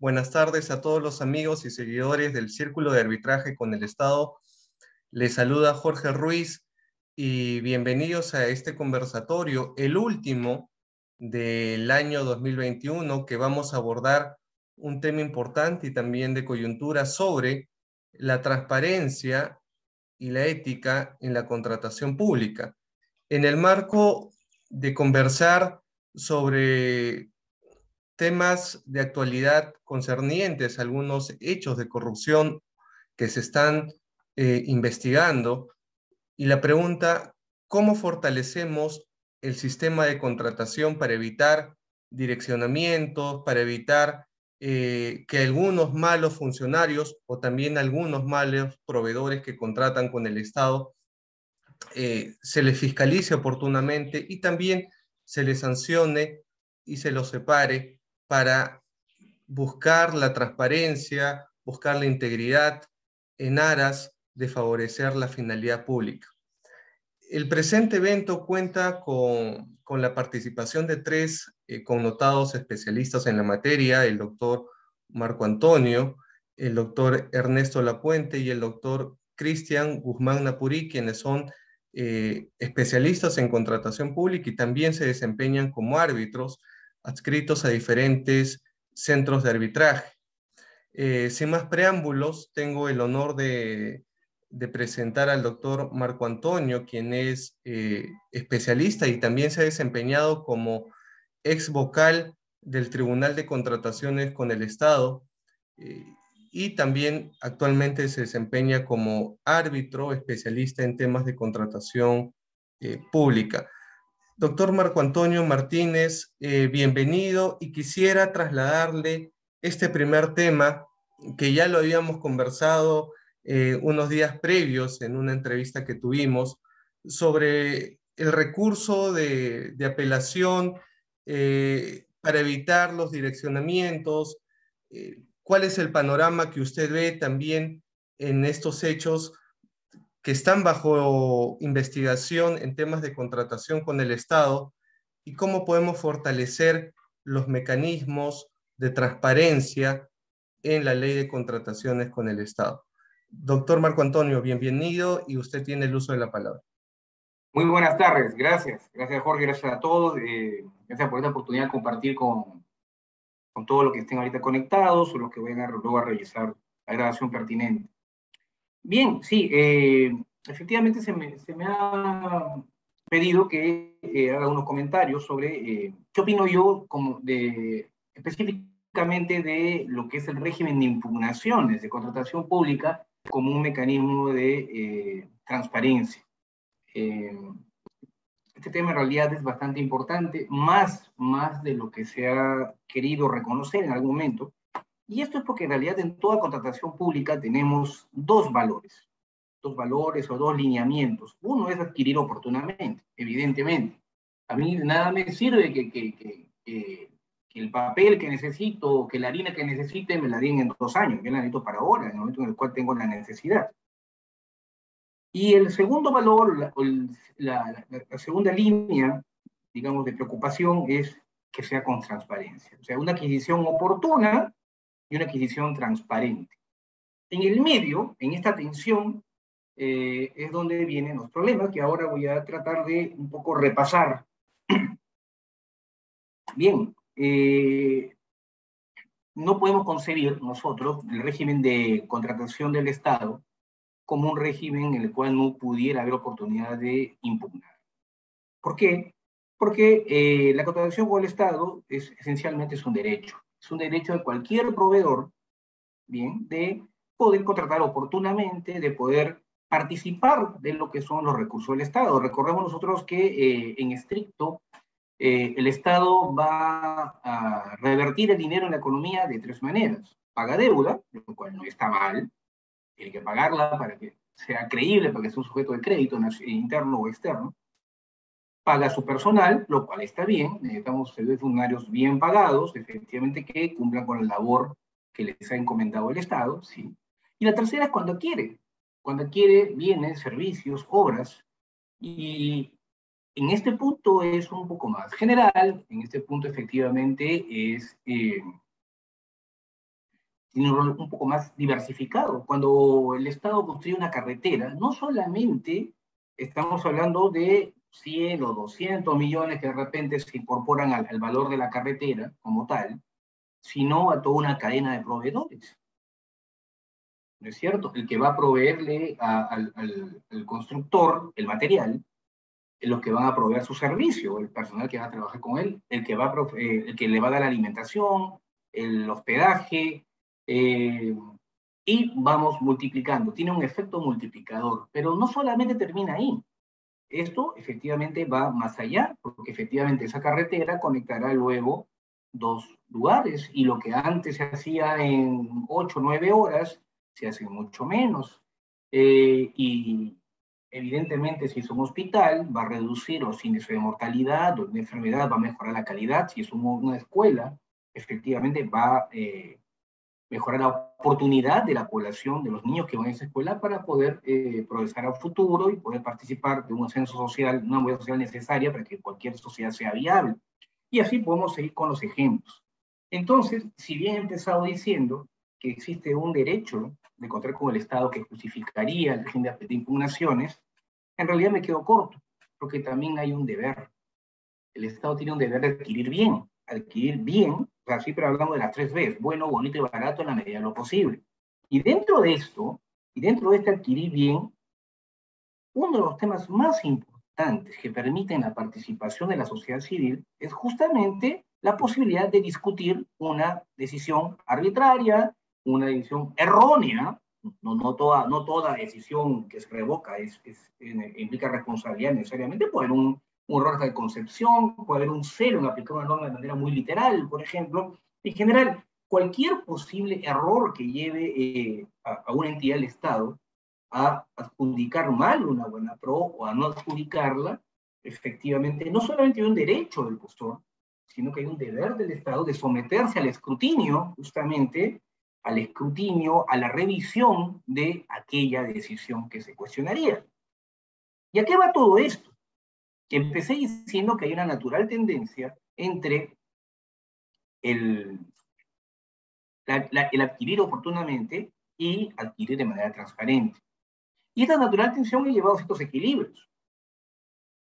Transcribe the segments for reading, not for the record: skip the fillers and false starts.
Buenas tardes a todos los amigos y seguidores del Círculo de Arbitraje con el Estado. Les saluda Jorge Ruiz y bienvenidos a este conversatorio, el último del año 2021, que vamos a abordar un tema importante y también de coyuntura sobre la transparencia y la ética en la contratación pública. En el marco de conversar sobre temas de actualidad concernientes a algunos hechos de corrupción que se están investigando, y la pregunta: ¿cómo fortalecemos el sistema de contratación para evitar direccionamientos, para evitar que algunos malos funcionarios o también algunos malos proveedores que contratan con el Estado se les fiscalice oportunamente y también se les sancione y se los separe para buscar la transparencia, buscar la integridad en aras de favorecer la finalidad pública? El presente evento cuenta con la participación de tres connotados especialistas en la materia: el doctor Marco Antonio, el doctor Ernesto Lapuente y el doctor Cristian Guzmán Napurí, quienes son especialistas en contratación pública y también se desempeñan como árbitros adscritos a diferentes centros de arbitraje. Sin más preámbulos, tengo el honor de presentar al doctor Marco Antonio, quien es especialista y también se ha desempeñado como ex vocal del Tribunal de Contrataciones con el Estado, eh, y también actualmente se desempeña como árbitro especialista en temas de contratación pública. Doctor Marco Antonio Martínez, bienvenido, y quisiera trasladarle este primer tema que ya lo habíamos conversado unos días previos en una entrevista que tuvimos sobre el recurso de apelación para evitar los direccionamientos. ¿Cuál es el panorama que usted ve también en estos hechos que están bajo investigación en temas de contratación con el Estado, y cómo podemos fortalecer los mecanismos de transparencia en la ley de contrataciones con el Estado? Doctor Marco Antonio, bienvenido, y usted tiene el uso de la palabra. Muy buenas tardes, gracias. Gracias, Jorge, gracias a todos. Gracias por esta oportunidad de compartir con todos los que estén ahorita conectados o los que vayan luego a revisar la grabación pertinente. Bien, sí, efectivamente se me ha pedido que haga unos comentarios sobre qué opino yo específicamente de lo que es el régimen de impugnaciones de contratación pública como un mecanismo de transparencia. Este tema en realidad es bastante importante, más de lo que se ha querido reconocer en algún momento. Y esto es porque en realidad en toda contratación pública tenemos dos valores o dos lineamientos. Uno es adquirir oportunamente, evidentemente. A mí nada me sirve que el papel que necesito, que la harina que necesite, me la den en 2 años. Yo la necesito para ahora, en el momento en el cual tengo la necesidad. Y el segundo valor, la segunda línea, digamos, de preocupación es que sea con transparencia. O sea, una adquisición oportuna y una adquisición transparente. En el medio, en esta tensión, es donde vienen los problemas que ahora voy a tratar de un poco repasar. Bien, no podemos concebir nosotros el régimen de contratación del Estado como un régimen en el cual no pudiera haber oportunidad de impugnar. ¿Por qué? Porque la contratación con el Estado esencialmente es un derecho. Es un derecho de cualquier proveedor, bien, de poder contratar oportunamente, de poder participar de lo que son los recursos del Estado. Recordemos nosotros que en estricto el Estado va a revertir el dinero en la economía de 3 maneras. Paga deuda, lo cual no está mal, tiene que pagarla para que sea creíble, para que sea un sujeto de crédito interno o externo. Paga su personal, lo cual está bien, necesitamos funcionarios bien pagados, efectivamente, que cumplan con la labor que les ha encomendado el Estado, ¿sí? Y la tercera es cuando adquiere bienes, servicios, obras, y en este punto es un poco más general, en este punto efectivamente es tiene un rol un poco más diversificado. Cuando el Estado construye una carretera, no solamente estamos hablando de 100 o 200 millones que de repente se incorporan al valor de la carretera como tal, sino a toda una cadena de proveedores. ¿No es cierto? El que va a proveerle al constructor el material, los que van a proveer su servicio, el personal que va a trabajar con él, el que le va a dar la alimentación, el hospedaje, y vamos multiplicando. Tiene un efecto multiplicador, pero no solamente termina ahí. Esto efectivamente va más allá, porque efectivamente esa carretera conectará luego dos lugares, y lo que antes se hacía en 8 o 9 horas, se hace mucho menos. Y evidentemente, si es un hospital, va a reducir los índices de mortalidad, o de enfermedad, va a mejorar la calidad. Si es una escuela, efectivamente va a mejorar la oportunidad de la población, de los niños que van a esa escuela, para poder progresar al futuro y poder participar de un ascenso social, una movilidad social necesaria para que cualquier sociedad sea viable. Y así podemos seguir con los ejemplos. Entonces, si bien he empezado diciendo que existe un derecho de contar con el Estado que justificaría el régimen de impugnaciones, en realidad me quedo corto, porque también hay un deber. El Estado tiene un deber de adquirir bien, o sea, siempre hablamos de las 3 Bs, bueno, bonito y barato en la medida de lo posible. Y dentro de esto, y dentro de este adquirir bien, uno de los temas más importantes que permiten la participación de la sociedad civil es justamente la posibilidad de discutir una decisión arbitraria, una decisión errónea. No toda decisión que se revoca implica responsabilidad necesariamente. Puede haber un error de concepción, puede haber un celo en aplicar una norma de manera muy literal, por ejemplo. En general, cualquier posible error que lleve a una entidad del Estado a adjudicar mal una buena pro o a no adjudicarla, efectivamente, no solamente hay un derecho del postor, sino que hay un deber del Estado de someterse al escrutinio, justamente, al escrutinio, a la revisión de aquella decisión que se cuestionaría. ¿Y a qué va todo esto? Empecé diciendo que hay una natural tendencia entre el adquirir oportunamente y adquirir de manera transparente. Y esta natural tensión ha llevado a ciertos equilibrios.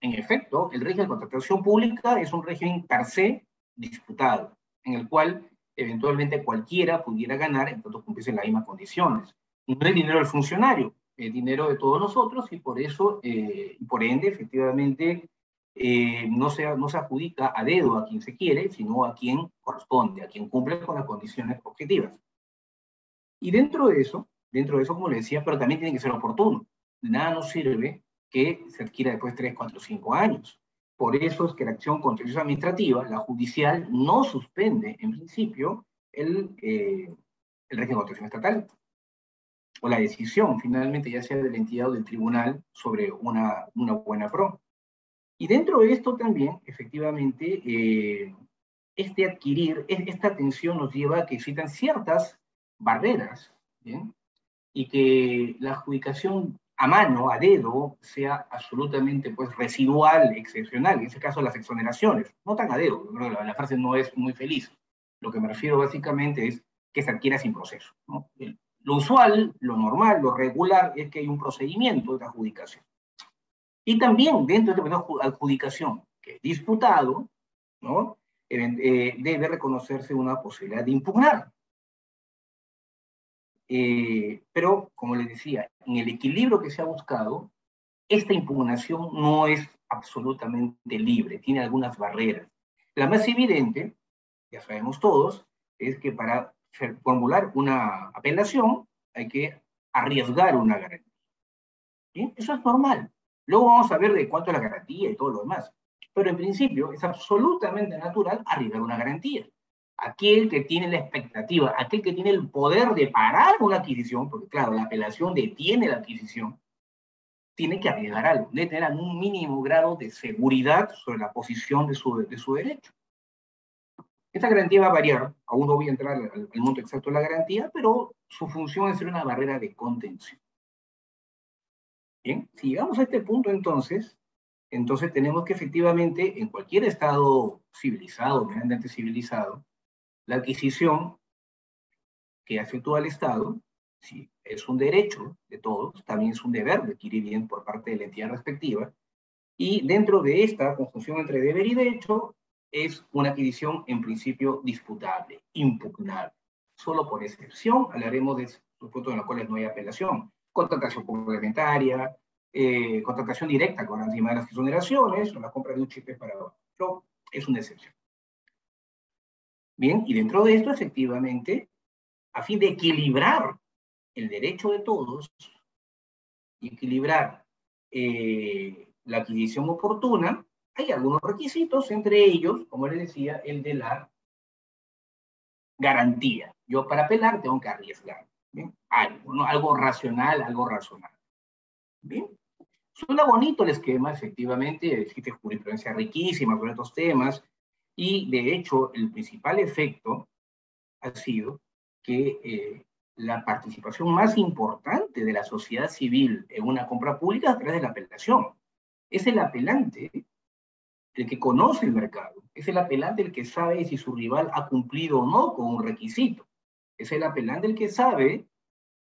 En efecto, el régimen de contratación pública es un régimen per se disputado, en el cual eventualmente cualquiera pudiera ganar en tanto cumpliesen las mismas condiciones. Y no es dinero del funcionario, es dinero de todos nosotros, y por eso, por ende, efectivamente, no se adjudica a dedo a quien se quiere, sino a quien corresponde, a quien cumple con las condiciones objetivas. Y dentro de eso, como le decía, pero también tiene que ser oportuno. De nada nos sirve que se adquiera después de 3, 4, 5 años. Por eso es que la acción contenciosa administrativa, la judicial, no suspende, en principio, el régimen de contratación estatal, o la decisión, finalmente, ya sea de la entidad o del tribunal, sobre una buena pro. Y dentro de esto también, efectivamente, esta atención nos lleva a que existan ciertas barreras, ¿bien? Y que la adjudicación a mano, a dedo, sea absolutamente pues, residual, excepcional, en ese caso las exoneraciones, no tan a dedo, la frase no es muy feliz. Lo que me refiero básicamente es que se adquiera sin proceso, ¿no? Lo usual, lo normal, lo regular es que hay un procedimiento de adjudicación. Y también dentro de este proceso de adjudicación, que es disputado, ¿no? Debe reconocerse una posibilidad de impugnar. Pero, como les decía, en el equilibrio que se ha buscado, esta impugnación no es absolutamente libre, tiene algunas barreras. La más evidente, ya sabemos todos, es que para formular una apelación hay que arriesgar una garantía. ¿Sí? Eso es normal. Luego vamos a ver de cuánto es la garantía y todo lo demás. Pero en principio es absolutamente natural arriesgar una garantía. Aquel que tiene la expectativa, aquel que tiene el poder de parar una adquisición, porque claro, la apelación detiene la adquisición, tiene que arriesgar algo, debe tener un mínimo grado de seguridad sobre la posición de su derecho. Esta garantía va a variar, aún no voy a entrar al monto exacto de la garantía, pero su función es ser una barrera de contención. Bien, si llegamos a este punto entonces tenemos que efectivamente, en cualquier estado civilizado, plenamente civilizado, la adquisición que efectúa el Estado, si es un derecho de todos, también es un deber de adquirir bien por parte de la entidad respectiva, y dentro de esta conjunción entre deber y derecho, es una adquisición en principio disputable, impugnable. Solo por excepción hablaremos de supuestos en los cuales no hay apelación. Contratación complementaria, contratación directa con las primeras exoneraciones, o la compra de un chip para otro. Pero es una excepción. Bien, y dentro de esto, efectivamente, a fin de equilibrar el derecho de todos y equilibrar la adquisición oportuna, hay algunos requisitos, entre ellos, como les decía, el de la garantía. Yo para apelar tengo que arriesgar. ¿Bien? Algo, ¿no? Algo racional, algo razonable. ¿Bien? Suena bonito el esquema, efectivamente, existe jurisprudencia riquísima sobre estos temas, y de hecho el principal efecto ha sido que la participación más importante de la sociedad civil en una compra pública es a través de la apelación. Es el apelante el que conoce el mercado, es el apelante el que sabe si su rival ha cumplido o no con un requisito, es el apelante el que sabe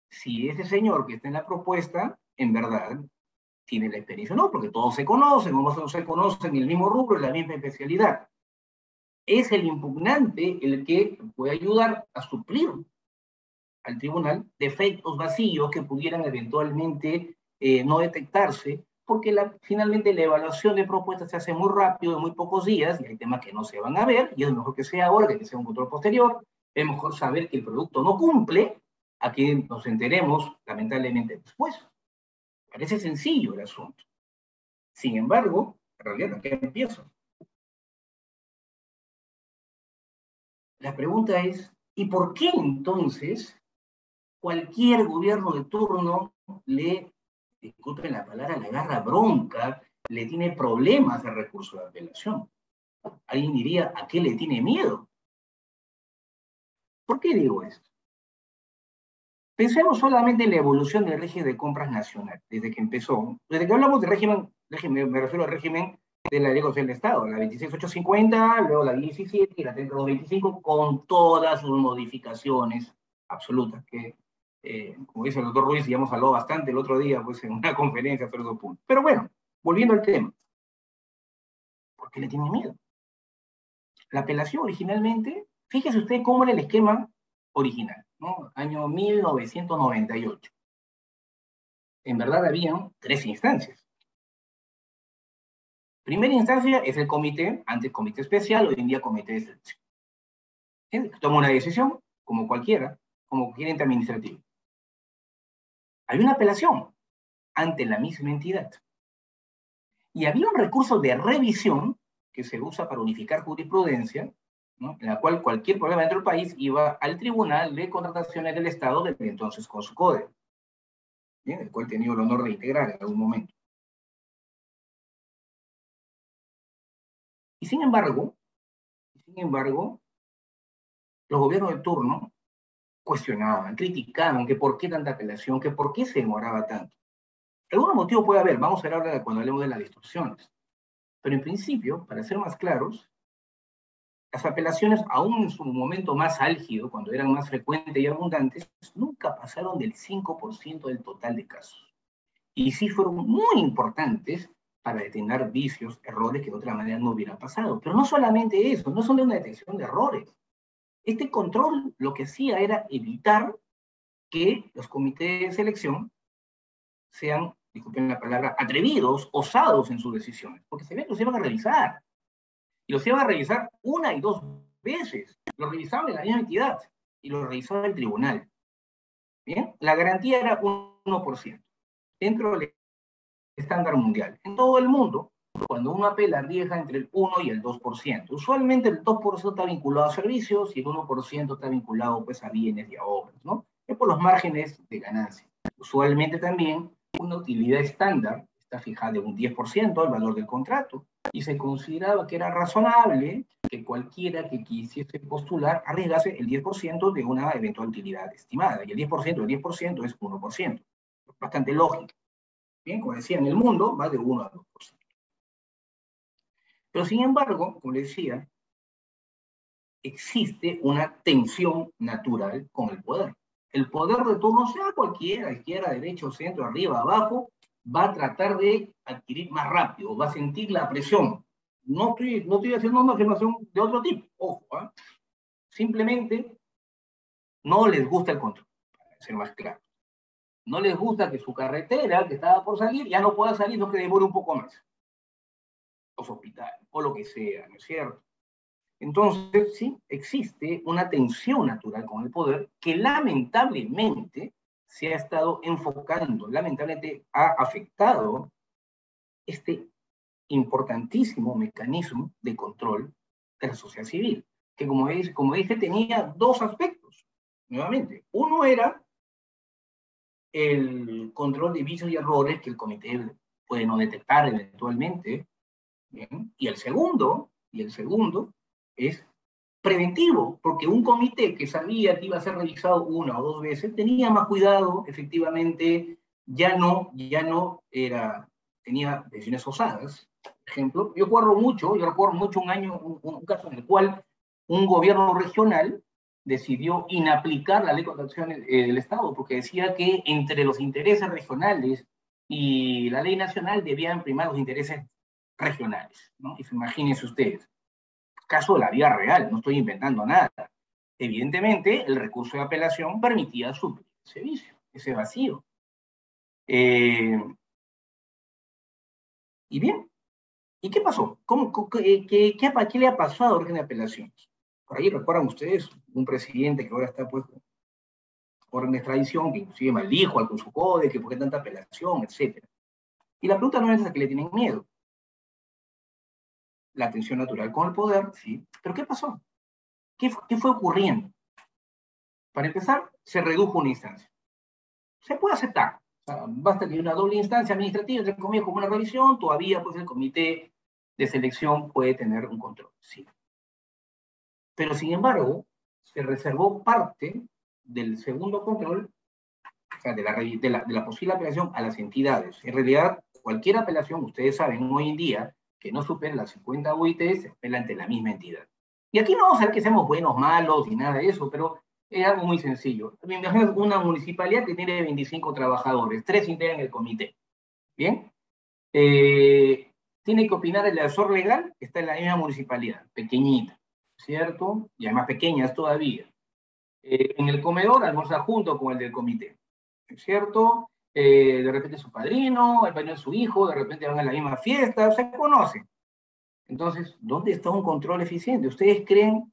si ese señor que está en la propuesta en verdad tiene la experiencia o no, porque todos se conocen, o no se conocen en el mismo rubro, en la misma especialidad. Es el impugnante el que puede ayudar a suplir al tribunal defectos vacíos que pudieran eventualmente no detectarse, porque finalmente la evaluación de propuestas se hace muy rápido, en muy pocos días, y hay temas que no se van a ver, y es mejor que sea ahora que sea un control posterior. Es mejor saber que el producto no cumple a que nos enteremos lamentablemente después. Parece sencillo el asunto. Sin embargo, en realidad, ¿a qué empiezo? La pregunta es, ¿y por qué entonces cualquier gobierno de turno le, disculpen la palabra, le agarra bronca, le tiene problemas al recurso de apelación? Alguien diría, ¿a qué le tiene miedo? ¿Por qué digo esto? Pensemos solamente en la evolución del régimen de compras nacional, desde que empezó. Desde que hablamos de régimen, me refiero al régimen de la Ley del Estado, la 26850, luego la 17 y la 3225, con todas sus modificaciones absolutas, que, como dice el doctor Ruiz, ya hemos hablado bastante el otro día, pues en una conferencia sobre esos puntos. Pero bueno, volviendo al tema, ¿por qué le tiene miedo? La apelación originalmente, fíjese usted cómo era el esquema original, ¿no? Año 1998. En verdad habían 3 instancias. Primera instancia es el comité, antes comité especial, hoy en día comité de selección. Toma una decisión, como cualquiera, como cualquier ente administrativo. Hay una apelación ante la misma entidad. Y había un recurso de revisión que se usa para unificar jurisprudencia, ¿no? En la cual cualquier problema dentro del país iba al Tribunal de Contrataciones del Estado, desde entonces con su código, ¿bien? El cual he tenido el honor de integrar en algún momento. Y sin embargo, los gobiernos de turno cuestionaban, criticaban que por qué tanta apelación, que por qué se demoraba tanto. Algún motivo puede haber, vamos a hablar cuando hablemos de las distorsiones. Pero en principio, para ser más claros, las apelaciones, aún en su momento más álgido, cuando eran más frecuentes y abundantes, nunca pasaron del 5% del total de casos. Y sí fueron muy importantes para detener vicios, errores que de otra manera no hubieran pasado. Pero no solamente eso, no son de una detección de errores. Este control lo que hacía era evitar que los comités de selección sean, disculpen la palabra, atrevidos, osados en sus decisiones, porque se ve que los iban a revisar. Y los iban a revisar 1 y 2 veces. Lo revisaban en la misma entidad y lo revisaba el tribunal. ¿Bien? La garantía era 1%, dentro del estándar mundial. En todo el mundo, cuando uno apela, arriesga entre el 1 y el 2%. Usualmente el 2% está vinculado a servicios y el 1% está vinculado pues, a bienes y a obras, ¿no? Es por los márgenes de ganancia. Usualmente también una utilidad estándar está fijada en un 10% al valor del contrato y se consideraba que era razonable que cualquiera que quisiese postular arriesgase el 10% de una eventual utilidad estimada. Y el 10% del 10% es 1%. Bastante lógico. Bien, como decía, en el mundo va de 1 a 2%. Pero sin embargo, como les decía, existe una tensión natural con el poder. El poder de turno, sea cualquiera, izquierda, derecha, centro, arriba, abajo, va a tratar de adquirir más rápido, va a sentir la presión. No estoy haciendo una afirmación de otro tipo, ojo, ¿eh? Simplemente no les gusta el control, para ser más claro. No les gusta que su carretera, que estaba por salir, ya no pueda salir, no que demore un poco más. Los hospitales, o lo que sea, ¿no es cierto? Entonces, sí, existe una tensión natural con el poder que lamentablemente se ha estado enfocando, lamentablemente ha afectado este importantísimo mecanismo de control de la sociedad civil, que como dije tenía dos aspectos, nuevamente. Uno era el control de vicios y errores que el comité puede no detectar eventualmente, ¿bien? Y el segundo es preventivo, porque un comité que sabía que iba a ser revisado una o dos veces tenía más cuidado, efectivamente, ya no tenía decisiones osadas. Por ejemplo, yo recuerdo mucho un caso en el cual un gobierno regional decidió inaplicar la ley de contratación del Estado, porque decía que entre los intereses regionales y la ley nacional debían primar los intereses regionales, ¿no? Y imagínense ustedes, caso de la vida real, no estoy inventando nada. Evidentemente, el recurso de apelación permitía suplir ese vicio, ese vacío. Y bien, ¿y qué pasó? ¿Qué le ha pasado a orden de apelaciones? Por ahí recuerdan ustedes un presidente que ahora está puesto orden de extradición, que inclusive maldijo al Cuscocode, que por qué tanta apelación, etc. Y la pregunta no es a qué le tienen miedo. La tensión natural con el poder, sí. ¿Pero qué pasó? ¿Qué fue ocurriendo? Para empezar, se redujo una instancia. Se puede aceptar. O sea, basta que haya una doble instancia administrativa, entre comillas, como una revisión, todavía pues, el comité de selección puede tener un control. Sí. Pero sin embargo, se reservó parte del segundo control, o sea, de la posible apelación a las entidades. En realidad, cualquier apelación, ustedes saben hoy en día, que no supere las 50 UIT, se apela ante la misma entidad. Y aquí no vamos a ver que seamos buenos, malos, ni nada de eso, pero es algo muy sencillo. Me imagino una municipalidad que tiene 25 trabajadores, 3 integran el comité. ¿Bien? Tiene que opinar el asesor legal, que está en la misma municipalidad, pequeñita, ¿cierto? Y además pequeñas todavía. En el comedor almuerza junto con el del comité, ¿cierto? De repente su padrino, el padrino de su hijo, de repente van a la misma fiesta, se conocen. Entonces, ¿dónde está un control eficiente? ¿Ustedes creen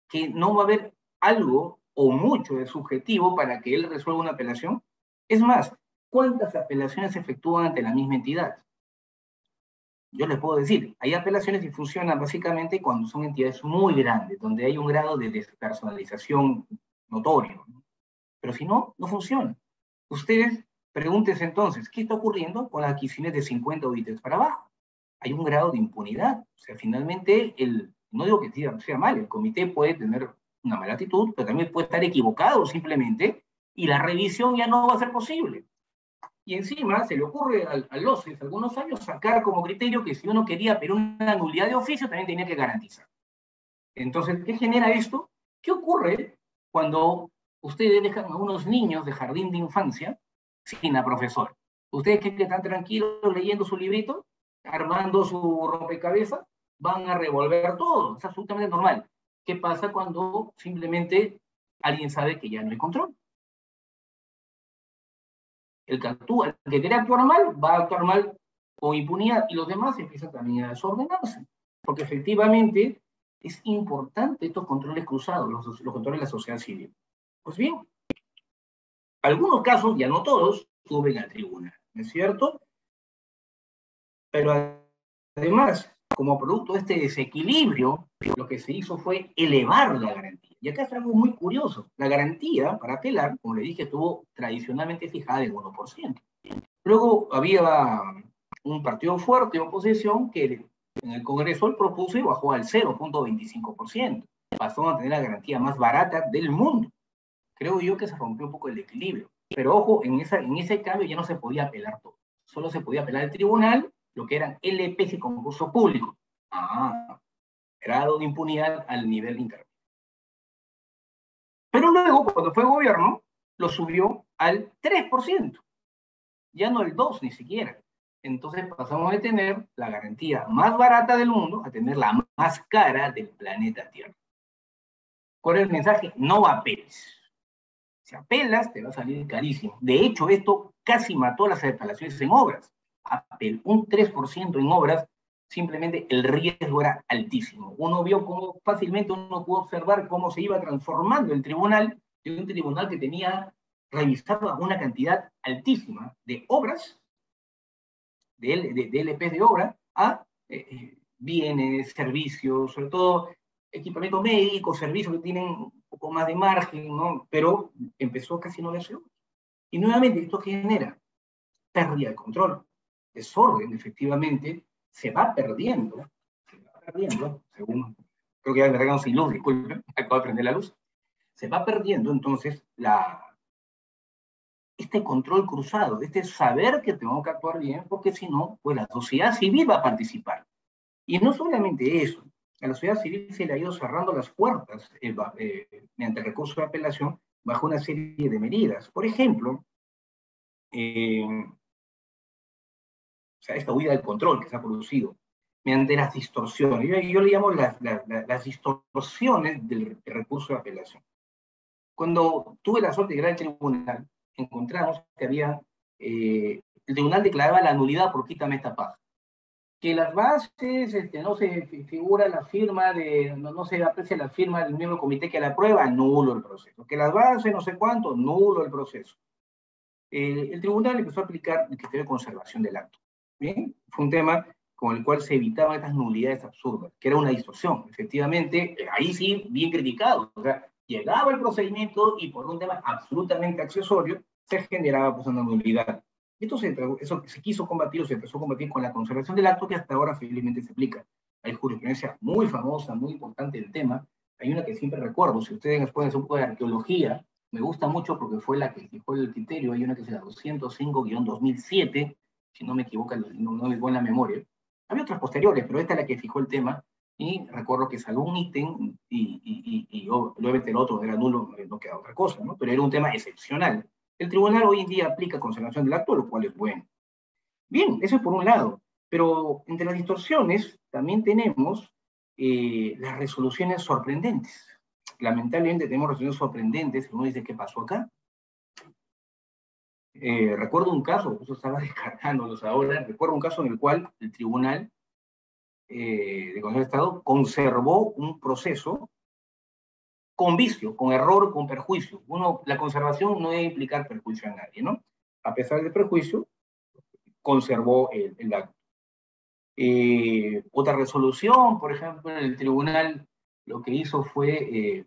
que no va a haber algo o mucho de subjetivo para que él resuelva una apelación? Es más, ¿cuántas apelaciones se efectúan ante la misma entidad? Yo les puedo decir, hay apelaciones y funcionan básicamente cuando son entidades muy grandes, donde hay un grado de despersonalización notorio, ¿no? Pero si no, no funciona. Ustedes pregúntense entonces, ¿qué está ocurriendo con las adquisiciones de 50 auditores para abajo? Hay un grado de impunidad. O sea, finalmente, no digo que sea mal, el comité puede tener una mala actitud, pero también puede estar equivocado simplemente, y la revisión ya no va a ser posible. Y encima se le ocurre al OCES algunos años sacar como criterio que si uno quería pero una nulidad de oficio también tenía que garantizar. Entonces, ¿qué genera esto? ¿Qué ocurre cuando ustedes dejan a unos niños de jardín de infancia sin la profesora? ¿Ustedes creen que están tranquilos leyendo su librito, armando su rompecabezas? Van a revolver todo, es absolutamente normal. ¿Qué pasa cuando simplemente alguien sabe que ya no hay control? El que quiere actuar mal, va a actuar mal con impunidad, y los demás empiezan también a desordenarse. Porque efectivamente es importante estos controles cruzados, los controles de la sociedad civil. Pues bien, algunos casos, ya no todos, suben al tribunal, ¿no es cierto? Pero además, como producto de este desequilibrio, lo que se hizo fue elevar la garantía. Y acá es algo muy curioso. La garantía para apelar, como le dije, estuvo tradicionalmente fijada en 1%. Luego había un partido fuerte de oposición que en el Congreso él propuso y bajó al 0.25%. Pasó a tener la garantía más barata del mundo. Creo yo que se rompió un poco el equilibrio. Pero ojo, en ese cambio ya no se podía apelar todo. Solo se podía apelar al tribunal lo que eran LPs y concurso público. Grado de impunidad al nivel interno. Pero luego, cuando fue gobierno, lo subió al 3%, ya no el 2% ni siquiera. Entonces pasamos de tener la garantía más barata del mundo a tener la más cara del planeta Tierra. ¿Cuál es el mensaje? No apeles. Si apelas, te va a salir carísimo. De hecho, esto casi mató las instalaciones en obras. Un 3% en obras, simplemente el riesgo era altísimo. Uno vio cómo fácilmente uno pudo observar cómo se iba transformando el tribunal de un tribunal que tenía revisado una cantidad altísima de obras, de LPs de obra, a bienes, servicios, sobre todo equipamiento médico, servicios que tienen un poco más de margen, ¿no? Pero empezó casi no verse. Y nuevamente esto genera pérdida de control, desorden, efectivamente, se va perdiendo, según, creo que ya me regalan sin luz, disculpen, acabo de prender la luz, se va perdiendo entonces este control cruzado, este saber que tengo que actuar bien, porque si no, pues la sociedad civil va a participar. Y no solamente eso, a la sociedad civil se le ha ido cerrando las puertas mediante el recurso de apelación bajo una serie de medidas. Por ejemplo, o sea, esta huida del control que se ha producido mediante las distorsiones. Yo le llamo las distorsiones del recurso de apelación. Cuando tuve la suerte de llegar al tribunal, encontramos que había, el tribunal declaraba la nulidad por quítame esta paja. Que las bases, no se figura la firma no se aprecia la firma del mismo comité que la aprueba, nulo el proceso. Que las bases, no sé cuánto, nulo el proceso. El tribunal empezó a aplicar el criterio de conservación del acto. ¿Bien? Fue un tema con el cual se evitaban estas nulidades absurdas, que era una distorsión. Efectivamente, ahí sí, bien criticado. O sea, llegaba el procedimiento y por un tema absolutamente accesorio se generaba pues una nulidad. Esto eso se quiso combatir o se empezó a combatir con la conservación del acto que hasta ahora felizmente se aplica. Hay jurisprudencia muy famosa, muy importante del tema. Hay una que siempre recuerdo, si ustedes pueden hacer un poco de arqueología, me gusta mucho porque fue la que fijó el criterio. Hay una que es la 205-2007, si no me equivoco, no me equivoco en la memoria. Había otras posteriores, pero esta es la que fijó el tema, y recuerdo que salió un ítem, y obviamente el otro era nulo, no queda otra cosa, ¿no? Pero era un tema excepcional. El tribunal hoy en día aplica conservación del acto, lo cual es bueno. Bien, eso es por un lado, pero entre las distorsiones también tenemos las resoluciones sorprendentes. Lamentablemente tenemos resoluciones sorprendentes, uno dice, ¿qué pasó acá? Recuerdo un caso, justo estaba descargándolos ahora, recuerdo un caso en el cual el Tribunal de Consejo de Estado conservó un proceso con vicio, con error, con perjuicio. La conservación no debe implicar perjuicio a nadie, ¿no? A pesar del perjuicio, conservó el acto. Otra resolución, por ejemplo, el Tribunal lo que hizo fue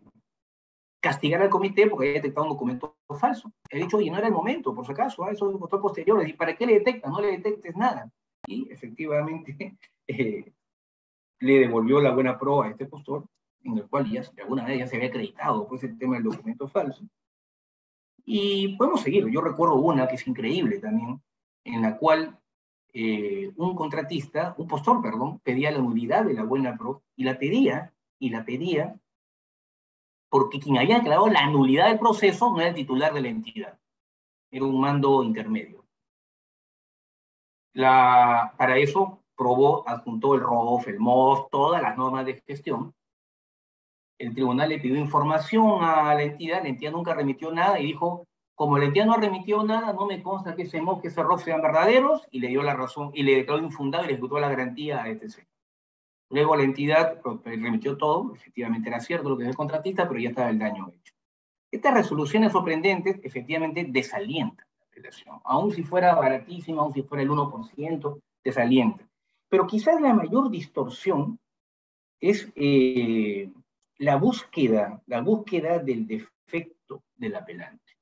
castigar al comité porque había detectado un documento falso. He dicho, oye, no era el momento, por si acaso, eso es un control posterior. ¿Y para qué le detectas? No le detectes nada. Y efectivamente le devolvió la buena prueba a este postor, en el cual ya de alguna manera ya se había acreditado pues, el tema del documento falso. Y podemos seguir. Yo recuerdo una que es increíble también, en la cual un contratista, un postor, perdón, pedía la nulidad de la buena pro y la pedía porque quien había declarado la nulidad del proceso no era el titular de la entidad, era un mando intermedio. Para eso probó, adjuntó el ROF, el MOF, todas las normas de gestión. El tribunal le pidió información a la entidad nunca remitió nada y dijo, como la entidad no remitió nada, no me consta que ese MOF, que ese ROF sean verdaderos, y le dio la razón, y le declaró infundado y le ejecutó la garantía a este señor. Luego la entidad remitió todo, efectivamente era cierto lo que es el contratista, pero ya estaba el daño hecho. Estas resoluciones sorprendentes efectivamente desalientan la apelación. Aun si fuera baratísima, aun si fuera el 1%, desalienta. Pero quizás la mayor distorsión es la búsqueda del defecto del apelante.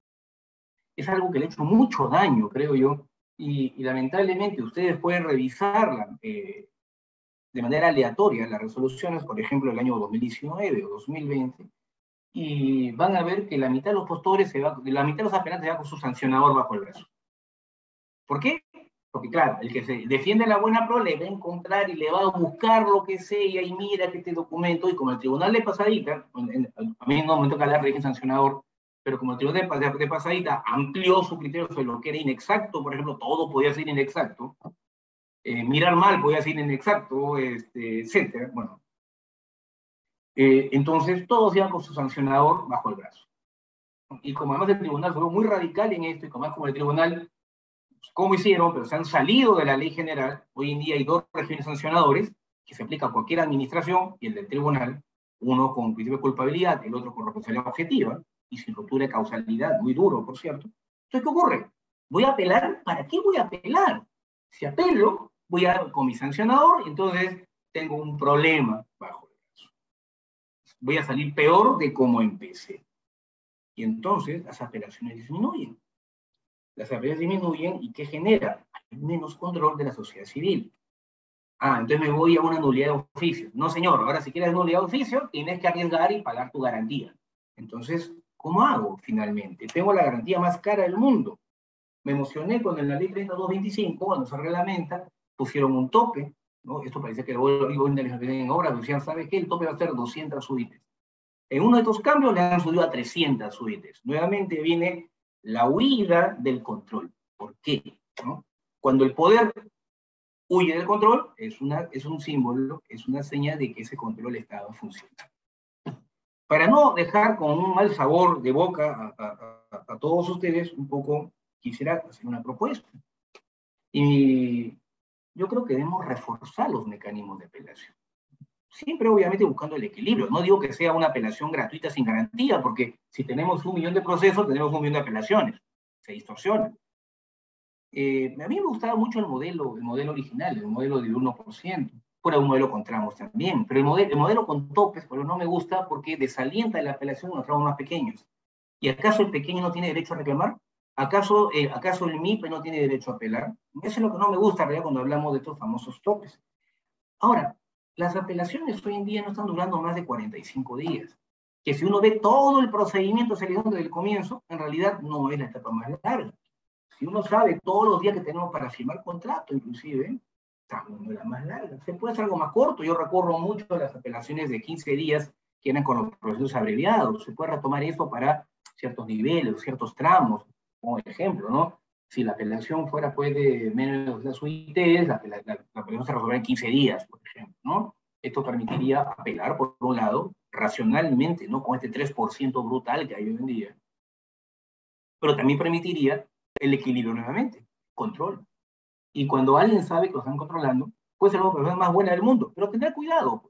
Es algo que le ha hecho mucho daño, creo yo, y lamentablemente ustedes pueden revisarla de manera aleatoria las resoluciones, por ejemplo, el año 2019 o 2020, y van a ver que la mitad de los postores, la mitad de los apelantes se va con su sancionador bajo el brazo. ¿Por qué? Porque claro, el que se defiende la buena pro le va a encontrar y le va a buscar lo que sea y mira que este documento, y como el tribunal de pasadita, a mí no me toca hablar de régimen sancionador, pero como el tribunal de pasadita amplió su criterio sobre lo que era inexacto, por ejemplo, todo podía ser inexacto, mirar mal podía ser inexacto, etcétera, bueno. Entonces todos iban con su sancionador bajo el brazo. Y como además el tribunal fue muy radical en esto, y como el tribunal, ¿cómo hicieron? Pero se han salido de la ley general. Hoy en día hay dos regímenes sancionadores que se aplica a cualquier administración, y el del tribunal, uno con principio de culpabilidad, el otro con responsabilidad objetiva, y sin ruptura de causalidad, muy duro, por cierto. Entonces, ¿qué ocurre? ¿Voy a apelar? ¿Para qué voy a apelar? Si apelo, voy a con mi sancionador, y entonces tengo un problema bajo el brazo. Voy a salir peor de como empecé. Y entonces las apelaciones disminuyen. Las apelaciones disminuyen, ¿y qué genera? Hay menos control de la sociedad civil. Entonces me voy a una nulidad de oficio. No, señor, ahora si quieres nulidad de oficio, tienes que arriesgar y pagar tu garantía. Entonces, ¿cómo hago finalmente? Tengo la garantía más cara del mundo. Me emocioné cuando en la ley 3225, cuando se reglamenta, pusieron un tope, ¿no? Esto parece que lo digo en obra, decían, ¿sabes qué? El tope va a ser 200 UITs. En uno de estos cambios le han subido a 300 UITs. Nuevamente viene la huida del control. ¿Por qué? ¿No? Cuando el poder huye del control, es un símbolo, es una señal de que ese control estaba funcionando. Para no dejar con un mal sabor de boca a todos ustedes, un poco quisiera hacer una propuesta. Y yo creo que debemos reforzar los mecanismos de apelación. Siempre, obviamente, buscando el equilibrio. No digo que sea una apelación gratuita sin garantía, porque si tenemos 1 millón de procesos, tenemos 1 millón de apelaciones. Se distorsiona. A mí me gustaba mucho el modelo original, el modelo del 1%. Fuera un modelo con tramos también, pero el modelo con topes, pero no me gusta porque desalienta la apelación en los tramos más pequeños. ¿Y acaso el pequeño no tiene derecho a reclamar? ¿Acaso el MIPE no tiene derecho a apelar? Eso es lo que no me gusta, en realidad, cuando hablamos de estos famosos topes. Ahora, las apelaciones hoy en día no están durando más de 45 días. Que si uno ve todo el procedimiento saliendo desde el comienzo, en realidad no es la etapa más larga. Si uno sabe todos los días que tenemos para firmar contrato, inclusive, estamos en la más larga. Se puede hacer algo más corto. Yo recorro mucho a las apelaciones de 15 días que eran con los procesos abreviados. Se puede retomar eso para ciertos niveles, ciertos tramos, como ejemplo, ¿no? Si la apelación fuera pues de menos de las UITs, la apelación se resolvería en 15 días, por ejemplo, ¿no? Esto permitiría apelar, por un lado, racionalmente, ¿no? Con este 3% brutal que hay hoy en día. Pero también permitiría el equilibrio nuevamente, control. Y cuando alguien sabe que lo están controlando, puede ser la persona más buena del mundo, pero tendrá cuidado,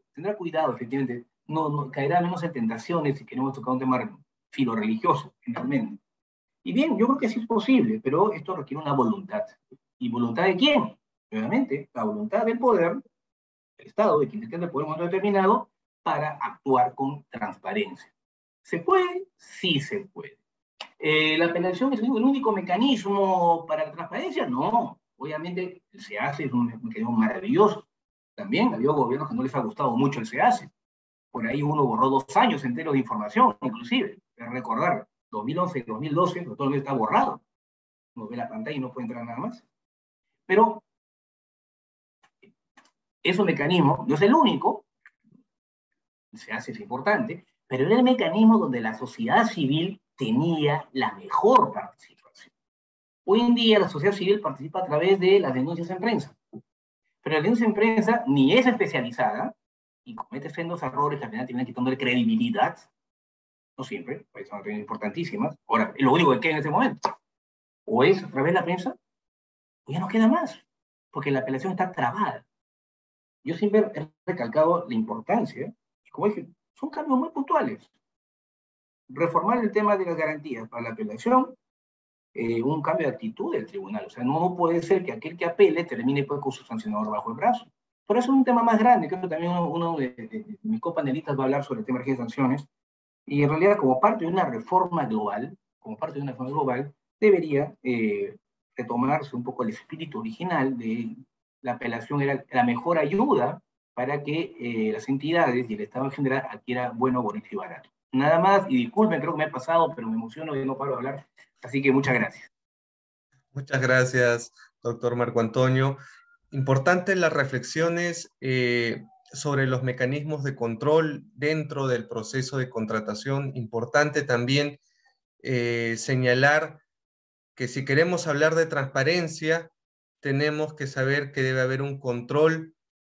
efectivamente. No caerá menos en tentaciones si queremos tocar un tema filo religioso, finalmente. Y bien, yo creo que sí es posible, pero esto requiere una voluntad. ¿Y voluntad de quién? Nuevamente, la voluntad del poder, del Estado, de quien esté en el poder en un momento determinado, para actuar con transparencia. ¿Se puede? Sí se puede. ¿La apelación es el único mecanismo para la transparencia? No. Obviamente, el SEACE es un mecanismo maravilloso. También había gobiernos que no les ha gustado mucho el SEACE. Por ahí uno borró 2 años enteros de información, inclusive. Recordar, 2011 y 2012, pero todo está borrado. Uno ve la pantalla y no puede entrar nada más. Pero es un mecanismo, no es el único, el SEACE es importante, pero era el mecanismo donde la sociedad civil tenía la mejor participación. Hoy en día la sociedad civil participa a través de las denuncias en prensa, pero la denuncia en prensa ni es especializada y comete sendos errores que al final tienen quitando de credibilidad, no siempre, pues son importantísimas. Ahora, es lo único que queda en ese momento. O es a través de la prensa, o ya no queda más, porque la apelación está trabada. Yo siempre he recalcado la importancia, y como dije, son cambios muy puntuales. Reformar el tema de las garantías para la apelación, un cambio de actitud del tribunal. O sea, no puede ser que aquel que apele termine pues, con su sancionador bajo el brazo. Por eso es un tema más grande. Creo que también uno de mis copanelistas va a hablar sobre el tema de sanciones. Y en realidad, como parte de una reforma global, debería retomarse un poco el espíritu original de la apelación, era la mejor ayuda para que las entidades y el Estado en general adquiera bueno, bonito y barato. Nada más, y disculpen, creo que me he pasado, pero me emociono y no paro de hablar. Así que muchas gracias. Muchas gracias, doctor Marco Antonio. Importantes las reflexiones sobre los mecanismos de control dentro del proceso de contratación. Importante también señalar que si queremos hablar de transparencia, tenemos que saber que debe haber un control,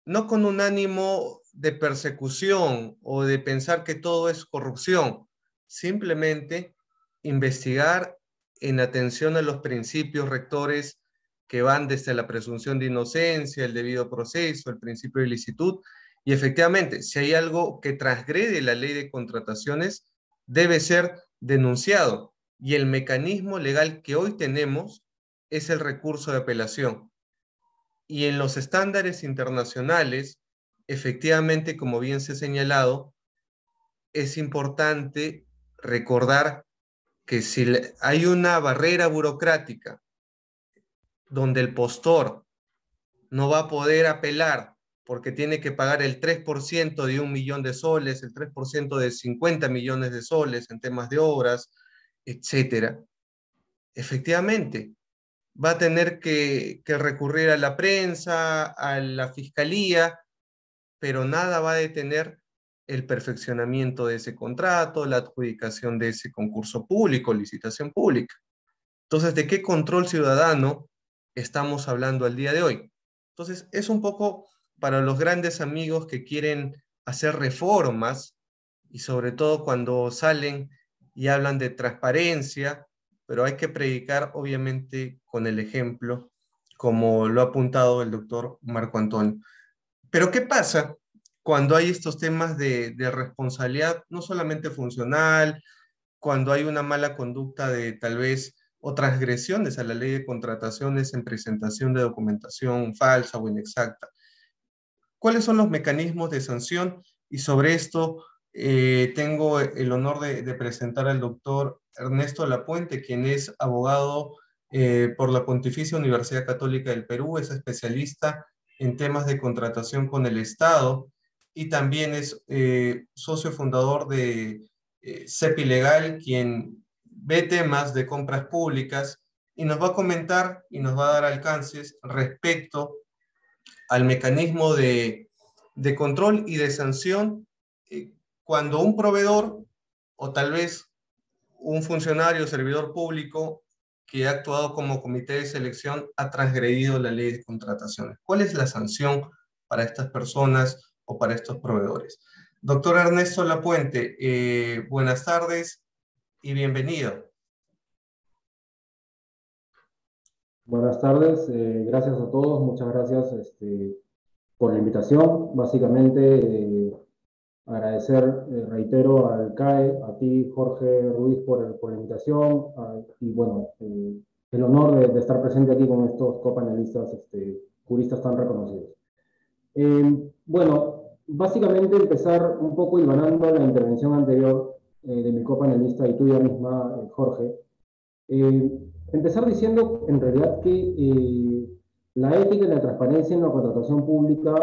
no con un ánimo de persecución o de pensar que todo es corrupción, simplemente investigar en atención a los principios rectores que van desde la presunción de inocencia, el debido proceso, el principio de licitud, y efectivamente, si hay algo que transgrede la ley de contrataciones, debe ser denunciado. Y el mecanismo legal que hoy tenemos es el recurso de apelación. Y en los estándares internacionales, efectivamente, como bien se ha señalado, es importante recordar que si hay una barrera burocrática donde el postor no va a poder apelar porque tiene que pagar el 3% de 1 millón de soles, el 3% de 50 millones de soles en temas de obras, etcétera, efectivamente va a tener que recurrir a la prensa, a la fiscalía, pero nada va a detener el perfeccionamiento de ese contrato, la adjudicación de ese concurso público, licitación pública. Entonces, ¿de qué control ciudadano estamos hablando al día de hoy? Entonces, es un poco para los grandes amigos que quieren hacer reformas y sobre todo cuando salen y hablan de transparencia, pero hay que predicar obviamente con el ejemplo, como lo ha apuntado el doctor Marco Antonio. Pero ¿qué pasa cuando hay estos temas de responsabilidad, no solamente funcional, cuando hay una mala conducta de tal vez o transgresiones a la ley de contrataciones en presentación de documentación falsa o inexacta? ¿Cuáles son los mecanismos de sanción? Y sobre esto tengo el honor de presentar al doctor Ernesto Lapuente, quien es abogado por la Pontificia Universidad Católica del Perú, es especialista en temas de contratación con el Estado y también es socio fundador de CEPI Legal, quien ve temas de compras públicas y nos va a comentar y nos va a dar alcances respecto al mecanismo de control y de sanción cuando un proveedor o tal vez un funcionario o servidor público que ha actuado como comité de selección ha transgredido la ley de contrataciones. ¿Cuál es la sanción para estas personas o para estos proveedores? Doctor Ernesto Lapuente, buenas tardes y bienvenido. Buenas tardes, gracias a todos, muchas gracias por la invitación. Básicamente, agradecer, reitero, al CAE, a ti, Jorge Ruiz, por la invitación, y bueno, el honor de estar presente aquí con estos copanelistas, juristas tan reconocidos. Bueno, básicamente empezar un poco hilvanando la intervención anterior de mi copanelista y tuya misma, Jorge. Empezar diciendo en realidad que la ética y la transparencia en la contratación pública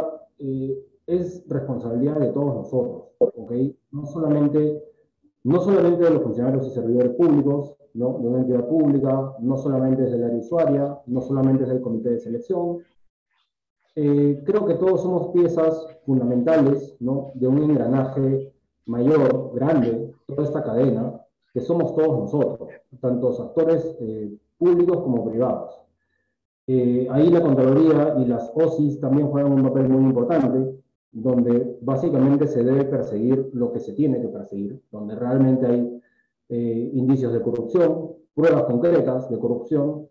es responsabilidad de todos nosotros, ¿ok? No solamente de los funcionarios y servidores públicos, ¿no? De una entidad pública, no solamente desde el área usuaria, no solamente desde el comité de selección. Creo que todos somos piezas fundamentales, ¿no? De un engranaje mayor, grande, toda esta cadena, que somos todos nosotros, tanto actores públicos como privados. Ahí la Contraloría y las OSIs también juegan un papel muy importante, donde básicamente se debe perseguir lo que se tiene que perseguir, donde realmente hay indicios de corrupción, pruebas concretas de corrupción.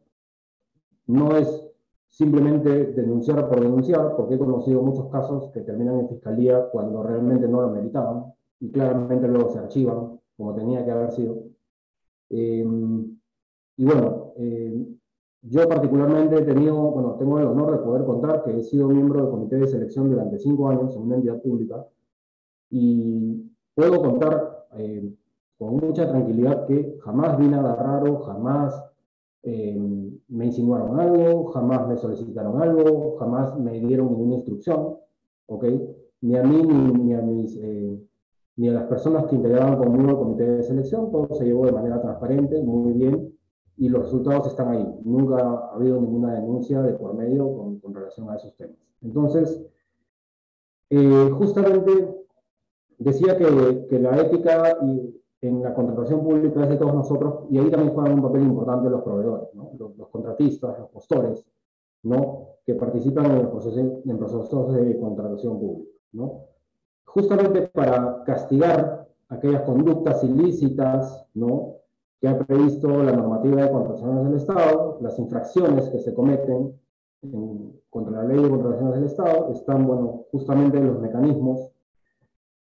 No es simplemente denunciar por denunciar, porque he conocido muchos casos que terminan en fiscalía cuando realmente no lo meritaban, y claramente luego se archivan, como tenía que haber sido. Y bueno, yo particularmente tengo el honor de poder contar que he sido miembro del comité de selección durante 5 años en una entidad pública, y puedo contar con mucha tranquilidad que jamás vi nada raro, jamás me insinuaron algo, jamás me solicitaron algo, jamás me dieron ninguna instrucción, ¿ok? Ni a mí ni a las personas que integraban conmigo el comité de selección. Todo se llevó de manera transparente, muy bien, y los resultados están ahí. Nunca ha habido ninguna denuncia de por medio con relación a esos temas. Entonces, justamente decía que la ética en la contratación pública es de todos nosotros, y ahí también juegan un papel importante los proveedores, ¿no? Los contratistas, los postores, ¿no? Que participan en procesos de contratación pública, ¿no? Justamente para castigar aquellas conductas ilícitas, ¿no? Que ha previsto la normativa de contrataciones del Estado, las infracciones que se cometen contra la ley de contrataciones del Estado, están, bueno, justamente en los mecanismos.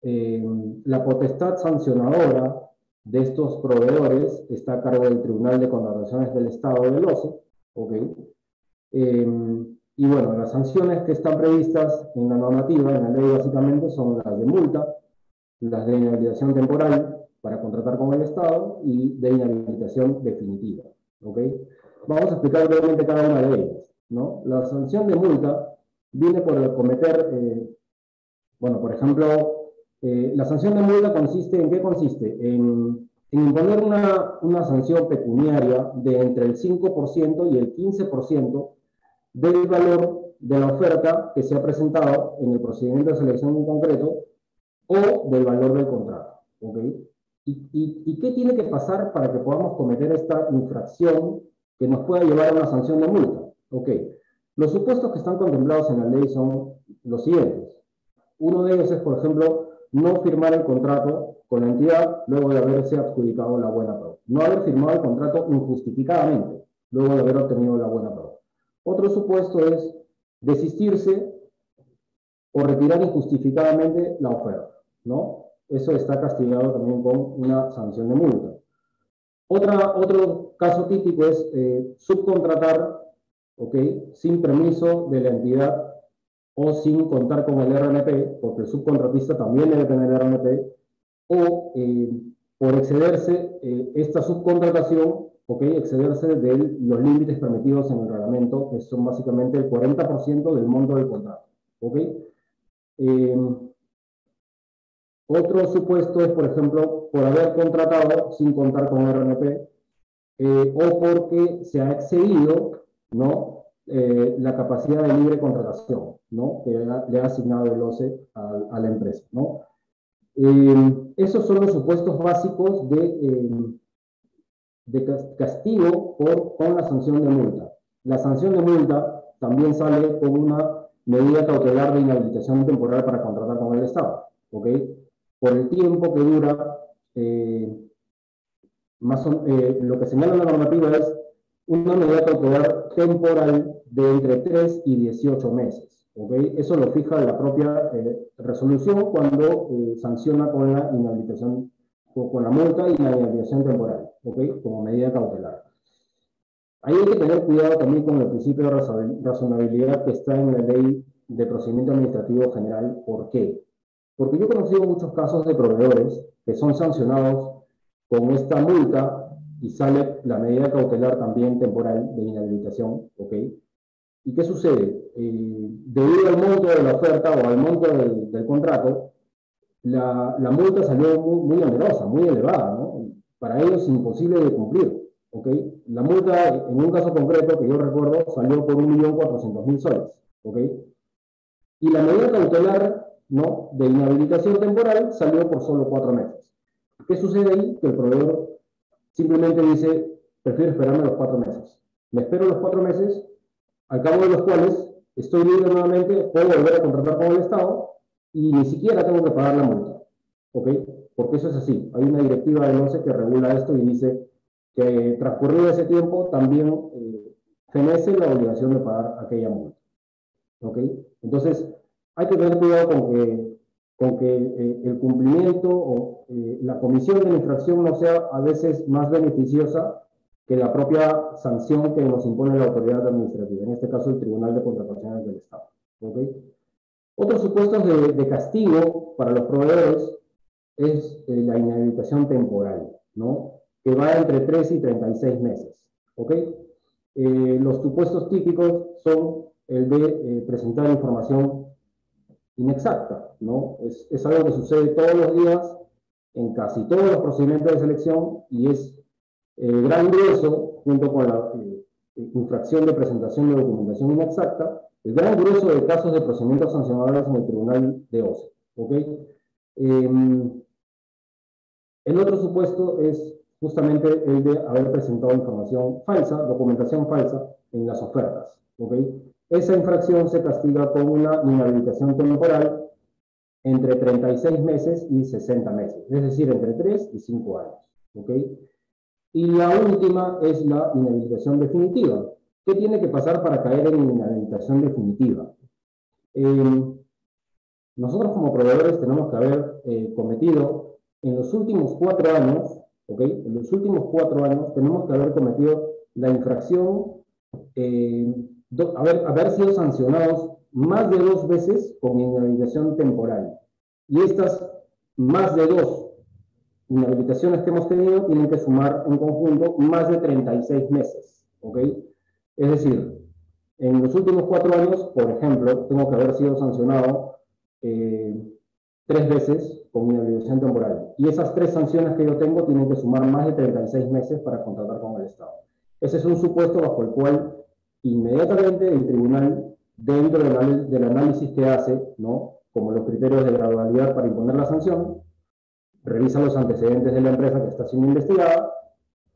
La potestad sancionadora de estos proveedores está a cargo del Tribunal de Contrataciones del Estado del OCE, ¿ok? Y bueno, las sanciones que están previstas en la normativa, en la ley básicamente, son las de multa, las de inhabilitación temporal para contratar con el Estado y de inhabilitación definitiva, ¿ok? Vamos a explicar brevemente cada una de ellas, ¿no? La sanción de multa viene por cometer, bueno, por ejemplo, la sanción de multa consiste ¿en qué consiste? En imponer una sanción pecuniaria de entre el 5% y el 15% del valor de la oferta que se ha presentado en el procedimiento de selección en concreto o del valor del contrato. ¿Okay? ¿Y qué tiene que pasar para que podamos cometer esta infracción que nos pueda llevar a una sanción de multa? Okay. Los supuestos que están contemplados en la ley son los siguientes. Uno de ellos es, por ejemplo, no firmar el contrato con la entidad luego de haberse adjudicado la buena prueba. No haber firmado el contrato injustificadamente luego de haber obtenido la buena prueba. Otro supuesto es desistirse o retirar injustificadamente la oferta, ¿no? Eso está castigado también con una sanción de multa. Otro caso típico es subcontratar, ¿ok? Sin permiso de la entidad o sin contar con el RNP, porque el subcontratista también debe tener el RNP, o por excederse esta subcontratación, ¿ok? Excederse de los límites permitidos en el reglamento, que son básicamente el 40% del monto del contrato, ¿ok? Otro supuesto es, por ejemplo, por haber contratado sin contar con RNP o porque se ha excedido, ¿no? La capacidad de libre contratación, ¿no? Que le ha asignado el OCE a la empresa, ¿no? Esos son los supuestos básicos de castigo con la sanción de multa. La sanción de multa también sale con una medida cautelar de inhabilitación temporal para contratar con el Estado, ¿ok? Por el tiempo que dura, lo que señala la normativa es una medida cautelar temporal de entre 3 y 18 meses, ¿ok? Eso lo fija la propia resolución cuando sanciona con la inhabilitación, con la multa y la inhabilitación temporal, ¿ok? Como medida cautelar. Ahí hay que tener cuidado también con el principio de razonabilidad que está en la Ley de Procedimiento Administrativo General. ¿Por qué? Porque yo he conocido muchos casos de proveedores que son sancionados con esta multa y sale la medida cautelar también temporal de inhabilitación, ¿ok? ¿Y qué sucede? Debido al monto de la oferta o al monto del contrato, la multa salió muy onerosa, muy elevada, ¿no? Para ellos imposible de cumplir, ¿ok? La multa, en un caso concreto que yo recuerdo, salió por 1.400.000 soles, ¿ok? Y la medida cautelar, ¿no? De inhabilitación temporal salió por solo 4 meses. ¿Qué sucede ahí? Que el proveedor simplemente dice, prefiero esperarme los 4 meses. Me espero los 4 meses, al cabo de los cuales estoy libre nuevamente, puedo volver a contratar con el Estado y ni siquiera tengo que pagar la multa, ¿ok? Porque eso es así. Hay una directiva del OCE que regula esto y dice que transcurrido ese tiempo también fenece la obligación de pagar aquella multa, ¿ok? Entonces, hay que tener cuidado con que el cumplimiento o la comisión de la infracción no sea a veces más beneficiosa que la propia sanción que nos impone la autoridad administrativa, en este caso el Tribunal de Contrataciones del Estado, ¿ok? Otros supuestos de castigo para los proveedores es la inhabilitación temporal, ¿no? Que va entre 3 y 36 meses, ¿ok? Los supuestos típicos son el de presentar información inexacta, ¿no? Es algo que sucede todos los días en casi todos los procedimientos de selección y es El gran grueso, junto con la infracción de presentación de documentación inexacta, el gran grueso de casos de procedimientos sancionables en el Tribunal de OCE. ¿Okay? El otro supuesto es justamente el de haber presentado información falsa, documentación falsa en las ofertas. ¿Okay? Esa infracción se castiga con una inhabilitación temporal entre 36 meses y 60 meses, es decir, entre 3 y 5 años. ¿Okay? Y la última es la inhabilitación definitiva. ¿Qué tiene que pasar para caer en inhabilitación definitiva? Nosotros como proveedores tenemos que haber cometido en los últimos 4 años, ¿ok? En los últimos 4 años tenemos que haber cometido la infracción, haber sido sancionados más de 2 veces con inhabilitación temporal. Y estas más de 2 inhabilitaciones que hemos tenido tienen que sumar en conjunto más de 36 meses, ¿ok? Es decir, en los últimos 4 años, por ejemplo, tengo que haber sido sancionado 3 veces con inhabilitación temporal. Y esas 3 sanciones que yo tengo tienen que sumar más de 36 meses para contratar con el Estado. Ese es un supuesto bajo el cual inmediatamente el tribunal, dentro del análisis que hace, ¿no? Como los criterios de gradualidad para imponer la sanción, revisa los antecedentes de la empresa que está siendo investigada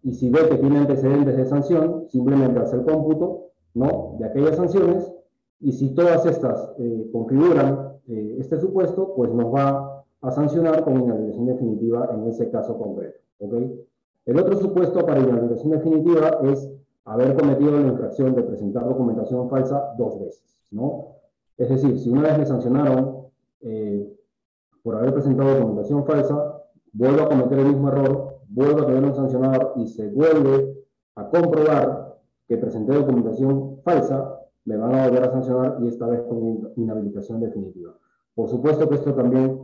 y si ve que tiene antecedentes de sanción, simplemente hace el cómputo, ¿no? De aquellas sanciones y si todas estas configuran este supuesto, pues nos va a sancionar con inhabilitación definitiva en ese caso concreto. ¿Okay? El otro supuesto para inhabilitación definitiva es haber cometido la infracción de presentar documentación falsa 2 veces, ¿no? Es decir, si una vez me sancionaron por haber presentado documentación falsa, vuelvo a cometer el mismo error, vuelvo a tener un sancionador y se vuelve a comprobar que presenté documentación falsa, me van a volver a sancionar y esta vez con inhabilitación definitiva. Por supuesto que esto también,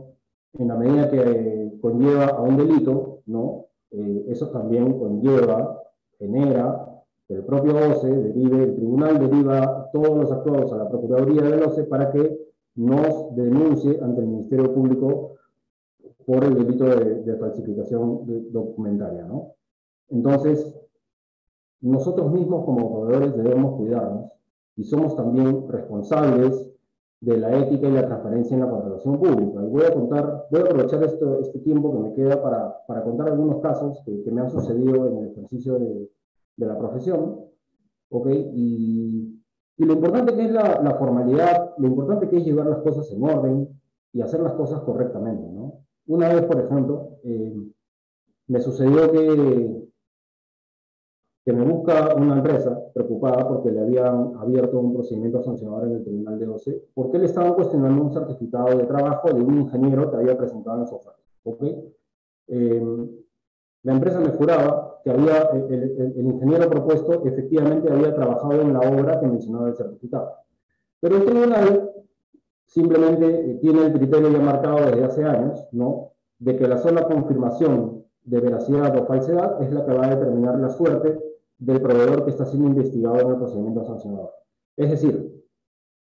en la medida que conlleva a un delito, ¿no? Eso también conlleva, genera que el propio OCE derive, el tribunal deriva todos los actuados a la Procuraduría del OCE para que nos denuncie ante el Ministerio Público por el delito de falsificación documentaria, ¿no? Entonces, nosotros mismos como proveedores debemos cuidarnos y somos también responsables de la ética y la transparencia en la contratación pública. Y voy a aprovechar este tiempo que me queda para contar algunos casos que me han sucedido en el ejercicio de la profesión, ¿ok? Y lo importante que es la formalidad, lo importante que es llevar las cosas en orden y hacer las cosas correctamente, ¿no? Una vez, por ejemplo, me sucedió que me busca una empresa preocupada porque le habían abierto un procedimiento sancionador en el Tribunal de OCE, porque le estaban cuestionando un certificado de trabajo de un ingeniero que había presentado en su oferta. ¿Okay? La empresa me juraba que el ingeniero propuesto efectivamente había trabajado en la obra que mencionaba el certificado. Pero el tribunal simplemente tiene el criterio ya marcado desde hace años, ¿no? De que la sola confirmación de veracidad o falsedad es la que va a determinar la suerte del proveedor que está siendo investigado en el procedimiento sancionador. Es decir,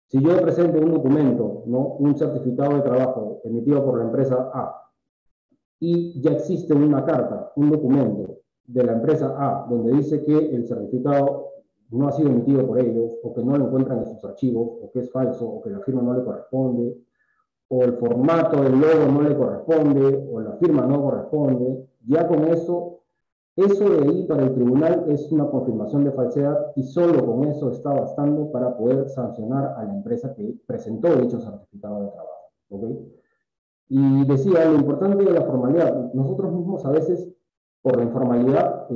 si yo presento un documento, ¿no? Un certificado de trabajo emitido por la empresa A, y ya existe una carta, un documento de la empresa A, donde dice que el certificado no ha sido emitido por ellos, o que no lo encuentran en sus archivos, o que es falso, o que la firma no le corresponde, o el formato del logo no le corresponde, o la firma no corresponde, ya con eso de ahí para el tribunal es una confirmación de falsedad y solo con eso está bastando para poder sancionar a la empresa que presentó dicho certificado de trabajo. ¿Okay? Y decía, lo importante de la formalidad, nosotros mismos a veces, por la informalidad,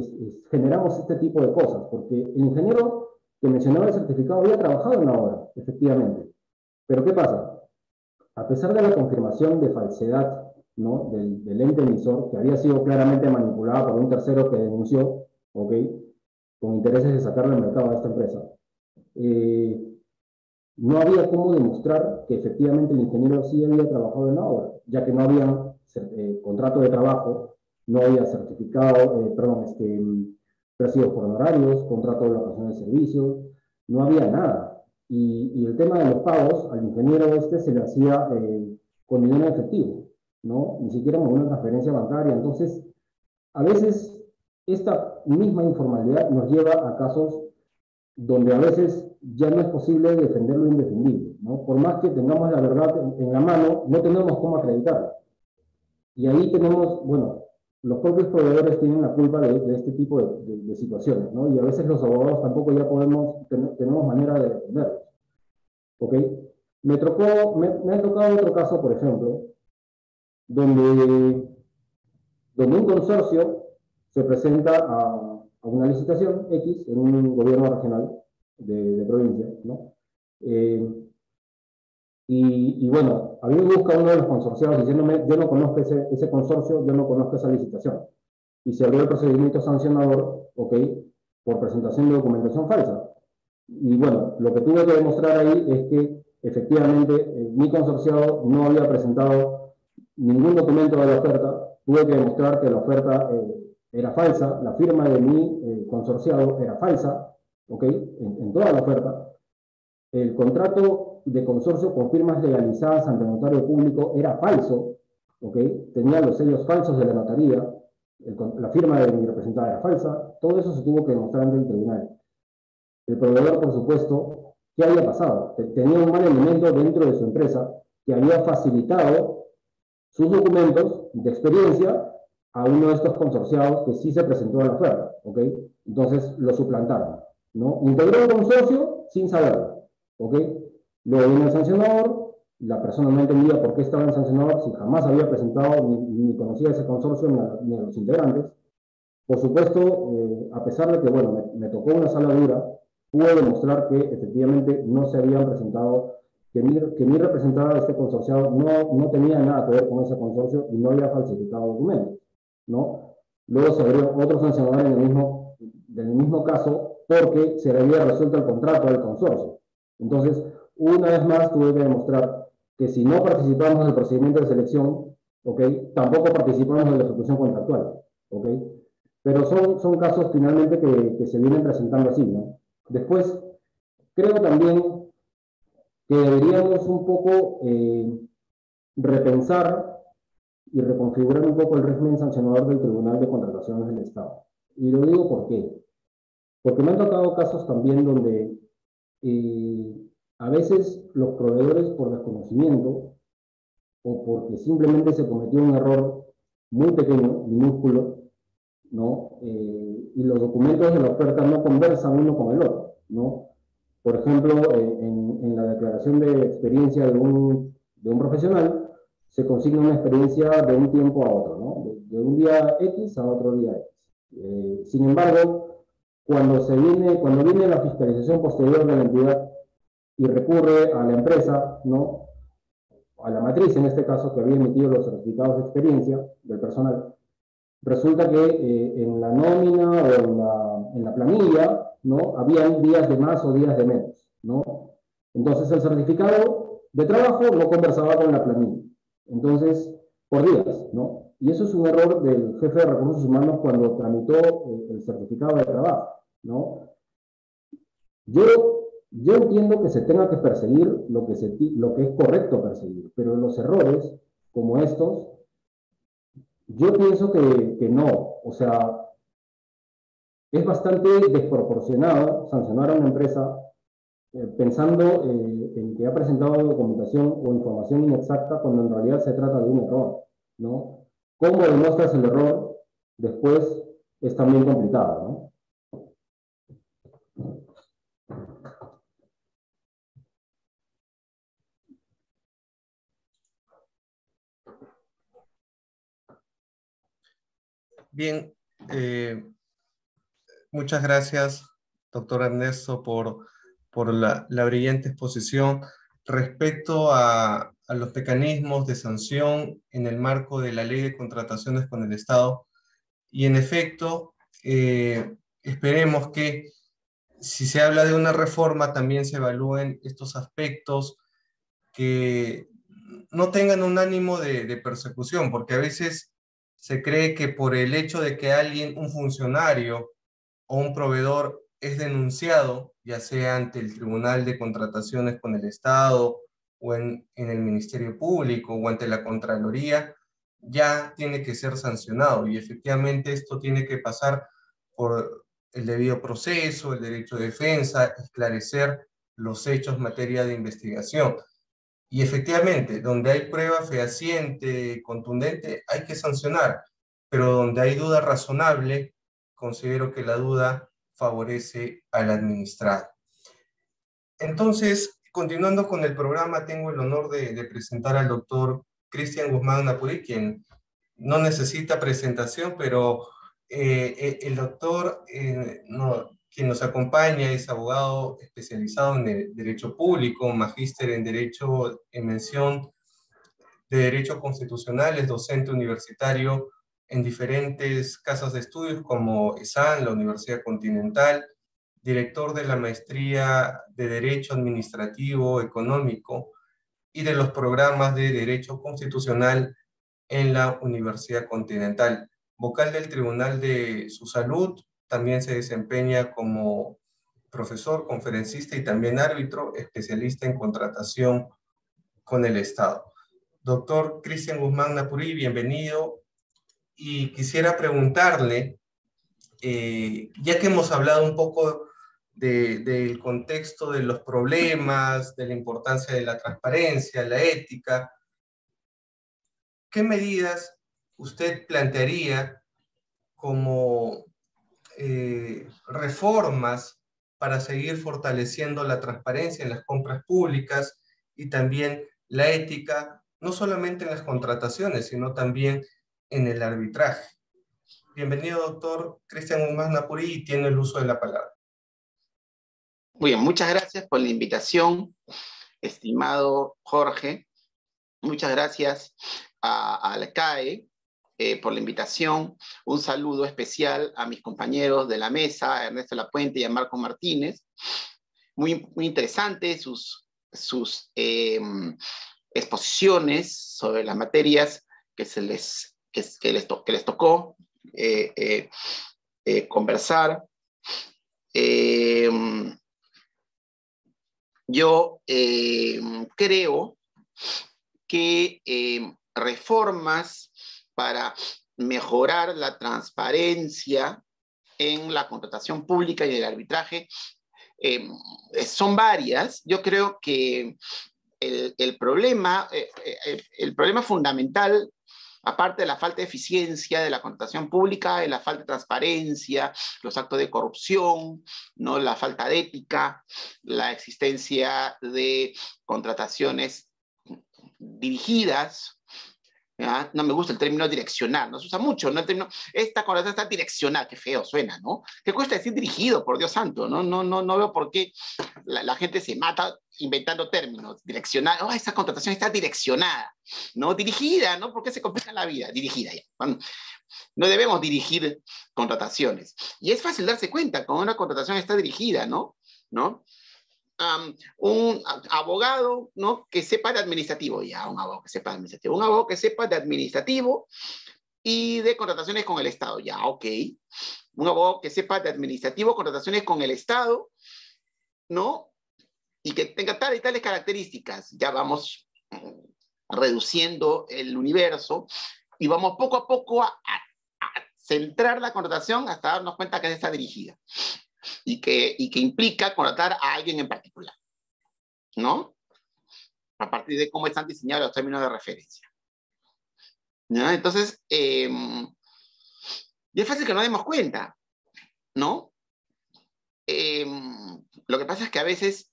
generamos este tipo de cosas, porque el ingeniero que mencionaba el certificado había trabajado en la obra, efectivamente. Pero ¿qué pasa? A pesar de la confirmación de falsedad, ¿no? del ente emisor, que había sido claramente manipulada por un tercero que denunció, ¿ok? Con intereses de sacarle al mercado a esta empresa, no había cómo demostrar que efectivamente el ingeniero sí había trabajado en la obra, ya que no había contrato de trabajo, no había certificado, recibos por honorarios, contrato de locación de servicios, no había nada. Y el tema de los pagos, al ingeniero se le hacía con dinero efectivo, ¿no? Ni siquiera con una transferencia bancaria. Entonces, a veces esta misma informalidad nos lleva a casos donde a veces ya no es posible defender lo indefendible, ¿no? Por más que tengamos la verdad en la mano, no tenemos cómo acreditarla. Y ahí tenemos, bueno, los propios proveedores tienen la culpa de este tipo de situaciones, ¿no? Y a veces los abogados tampoco ya tenemos manera de defenderlos, ¿ok? Me ha tocado otro caso, por ejemplo, donde, donde un consorcio se presenta a una licitación X en un gobierno regional de provincia, ¿no? Y bueno, a mí me busca uno de los consorciados diciéndome, yo no conozco ese consorcio, yo no conozco esa licitación. Y se abrió el procedimiento sancionador, ¿ok? Por presentación de documentación falsa. Y bueno, lo que tuve que demostrar ahí es que efectivamente mi consorciado no había presentado ningún documento de la oferta. Tuve que demostrar que la oferta era falsa, la firma de mi consorciado era falsa, ¿ok? En toda la oferta. El contrato de consorcio con firmas legalizadas ante notario público era falso, ¿ok? Tenía los sellos falsos de la notaría, la firma de mi representada era falsa, todo eso se tuvo que demostrar ante el tribunal. El proveedor, por supuesto, ¿qué había pasado? Tenía un mal elemento dentro de su empresa que había facilitado sus documentos de experiencia a uno de estos consorciados que sí se presentó a la oferta, ¿ok? Entonces lo suplantaron, ¿no? Integró un consorcio sin saberlo, ¿ok? Luego viene el sancionador, la persona no entendía por qué estaba el sancionador si jamás había presentado ni conocía ese consorcio ni a los integrantes. Por supuesto, a pesar de que, bueno, me tocó una sala dura, pude demostrar que efectivamente no se habían presentado, que mi representada de este consorciado no tenía nada que ver con ese consorcio y no había falsificado documentos, ¿no? Luego se abrió otro sancionador del mismo caso porque se le había resuelto el contrato del consorcio. Entonces, una vez más tuve que demostrar que si no participamos del procedimiento de selección, ¿ok? Tampoco participamos de la ejecución contractual, ¿ok? Pero son casos finalmente que se vienen presentando así, ¿no? Después, creo también que deberíamos un poco repensar y reconfigurar un poco el régimen sancionador del Tribunal de Contrataciones del Estado. Y lo digo por qué. Porque me han tocado casos también donde a veces los proveedores por desconocimiento o porque simplemente se cometió un error muy pequeño, minúsculo, ¿no? Y los documentos de la oferta no conversan uno con el otro, ¿no? Por ejemplo, en la declaración de experiencia de un profesional, se consigna una experiencia de un tiempo a otro, ¿no? De un día X a otro día X. Sin embargo, cuando viene la fiscalización posterior de la entidad y recurre a la empresa, ¿no? A la matriz, en este caso, que había emitido los certificados de experiencia del personal, resulta que en la nómina o en la planilla, ¿no? Habían días de más o días de menos, ¿no? Entonces el certificado de trabajo no conversaba con la planilla. Entonces, por días, ¿no? Y eso es un error del jefe de recursos humanos cuando tramitó el certificado de trabajo, ¿no? Yo entiendo que se tenga que perseguir lo que es correcto perseguir, pero los errores como estos, yo pienso que no. O sea, es bastante desproporcionado sancionar a una empresa pensando en que ha presentado documentación o información inexacta cuando en realidad se trata de un error, ¿no? ¿Cómo demuestras el error después? Es también complicado, ¿no? Bien, muchas gracias, doctor Ernesto, por la brillante exposición respecto a los mecanismos de sanción en el marco de la Ley de Contrataciones con el Estado. Y en efecto, esperemos que si se habla de una reforma también se evalúen estos aspectos que no tengan un ánimo de persecución, porque a veces se cree que por el hecho de que alguien, un funcionario o un proveedor es denunciado, ya sea ante el Tribunal de Contrataciones con el Estado o en el Ministerio Público o ante la Contraloría, ya tiene que ser sancionado y efectivamente esto tiene que pasar por el debido proceso, el derecho de defensa, esclarecer los hechos en materia de investigación. Y efectivamente, donde hay prueba fehaciente, contundente, hay que sancionar, pero donde hay duda razonable, considero que la duda favorece al administrado. Entonces, continuando con el programa, tengo el honor de presentar al doctor Cristian Guzmán Napuri, quien no necesita presentación, pero el doctor quien nos acompaña es abogado especializado en Derecho Público, magíster en Derecho en mención de Derecho Constitucional, es docente universitario en diferentes casas de estudios como ESAN, la Universidad Continental, director de la Maestría de Derecho Administrativo Económico y de los programas de Derecho Constitucional en la Universidad Continental. Vocal del Tribunal de su Salud, también se desempeña como profesor, conferencista y también árbitro, especialista en contratación con el Estado. Doctor Cristian Guzmán Napuri, bienvenido. Y quisiera preguntarle, ya que hemos hablado un poco del contexto de los problemas, de la importancia de la transparencia, la ética, ¿qué medidas usted plantearía como reformas para seguir fortaleciendo la transparencia en las compras públicas y también la ética, no solamente en las contrataciones, sino también en el arbitraje? Bienvenido, doctor Cristian Guzmán Napuri, y tiene el uso de la palabra. Muy bien, muchas gracias por la invitación, estimado Jorge. Muchas gracias al CAE por la invitación. Un saludo especial a mis compañeros de la mesa, a Ernesto Lapuente y a Marco Martínez. Muy interesantes sus exposiciones sobre las materias que les tocó conversar. Yo creo que reformas para mejorar la transparencia en la contratación pública y el arbitraje son varias. Yo creo que el problema fundamental, aparte de la falta de eficiencia de la contratación pública, es la falta de transparencia, los actos de corrupción, ¿no? La falta de ética, la existencia de contrataciones dirigidas. ¿Ya? No me gusta el término direccional, no se usa mucho, ¿no? El término, esta contratación está direccional, qué feo suena, ¿no? ¿Qué cuesta decir dirigido, por Dios santo? No veo por qué la gente se mata inventando términos. Direccional, oh, esa contratación está direccionada, ¿no? Dirigida, ¿no? ¿Por qué se complica la vida? Dirigida ya. No debemos dirigir contrataciones. Y es fácil darse cuenta cuando una contratación está dirigida, ¿no? Un abogado, ¿no? Que sepa de administrativo, ya, un abogado que sepa de administrativo, un abogado que sepa de administrativo y de contrataciones con el Estado, ya, ok. Un abogado que sepa de administrativo, contrataciones con el Estado, ¿no? Y que tenga tales y tales características, ya vamos reduciendo el universo y vamos poco a poco a centrar la contratación hasta darnos cuenta que está dirigida. Y que implica contratar a alguien en particular, ¿no? A partir de cómo están diseñados los términos de referencia. ¿No? Entonces, y es fácil que nos demos cuenta, ¿no? Lo que pasa es que a veces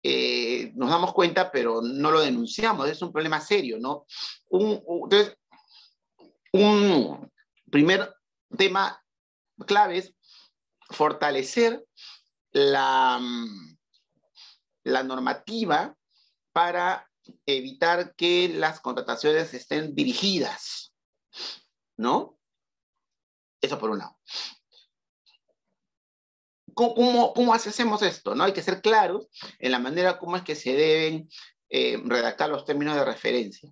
nos damos cuenta, pero no lo denunciamos, es un problema serio, ¿no? Entonces, un primer tema clave es fortalecer la normativa para evitar que las contrataciones estén dirigidas, ¿no? Eso por un lado. ¿Cómo hacemos esto? ¿No? Hay que ser claros en la manera como es que se deben redactar los términos de referencia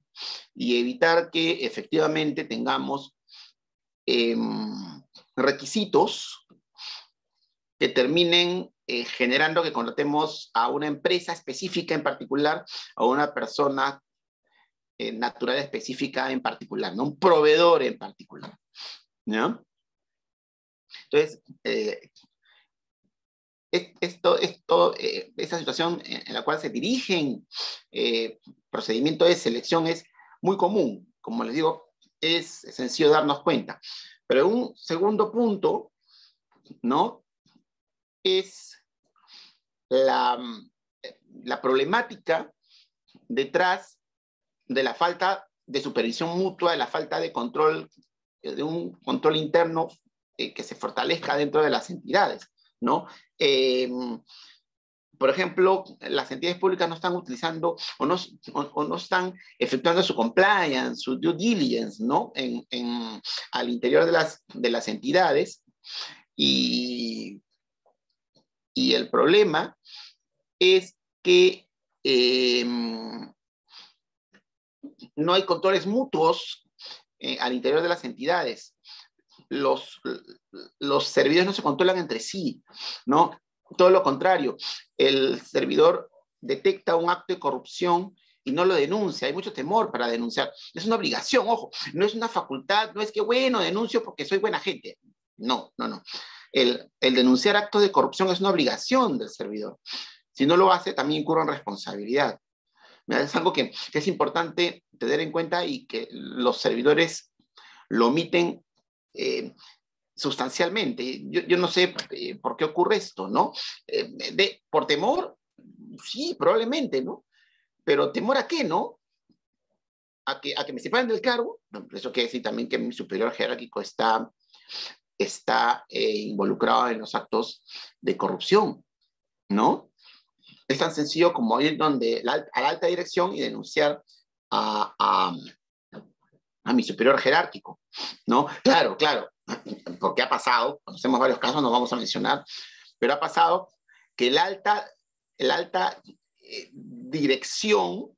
y evitar que efectivamente tengamos requisitos que terminen generando que contratemos a una empresa específica en particular, a una persona natural específica en particular, ¿no? Un proveedor en particular, ¿no? Entonces, esta situación en la cual se dirigen procedimientos de selección es muy común. Como les digo, es sencillo darnos cuenta. Pero un segundo punto, ¿no? Es la problemática detrás de la falta de supervisión mutua, de la falta de control, de un control interno que se fortalezca dentro de las entidades, ¿no? Por ejemplo, las entidades públicas no están utilizando o no están efectuando su compliance, su due diligence, ¿no? Al interior de las entidades. Y el problema es que no hay controles mutuos al interior de las entidades. Los servidores no se controlan entre sí, ¿no? Todo lo contrario, el servidor detecta un acto de corrupción y no lo denuncia. Hay mucho temor para denunciar. Es una obligación, ojo, no es una facultad, no es que, bueno, denuncio porque soy buena gente. No, no, no. El denunciar actos de corrupción es una obligación del servidor. Si no lo hace, también incurre en responsabilidad. Es algo que es importante tener en cuenta y que los servidores lo omiten sustancialmente. Yo no sé por qué ocurre esto, ¿no? ¿Por temor? Sí, probablemente, ¿no? Pero ¿temor a qué, no? ¿A que me separen del cargo? No, eso quiere decir también que mi superior jerárquico está involucrado en los actos de corrupción, ¿no? Es tan sencillo como ir a la alta dirección y denunciar a mi superior jerárquico, ¿no? Claro, claro, porque ha pasado, conocemos varios casos, no vamos a mencionar, pero ha pasado que el alta dirección,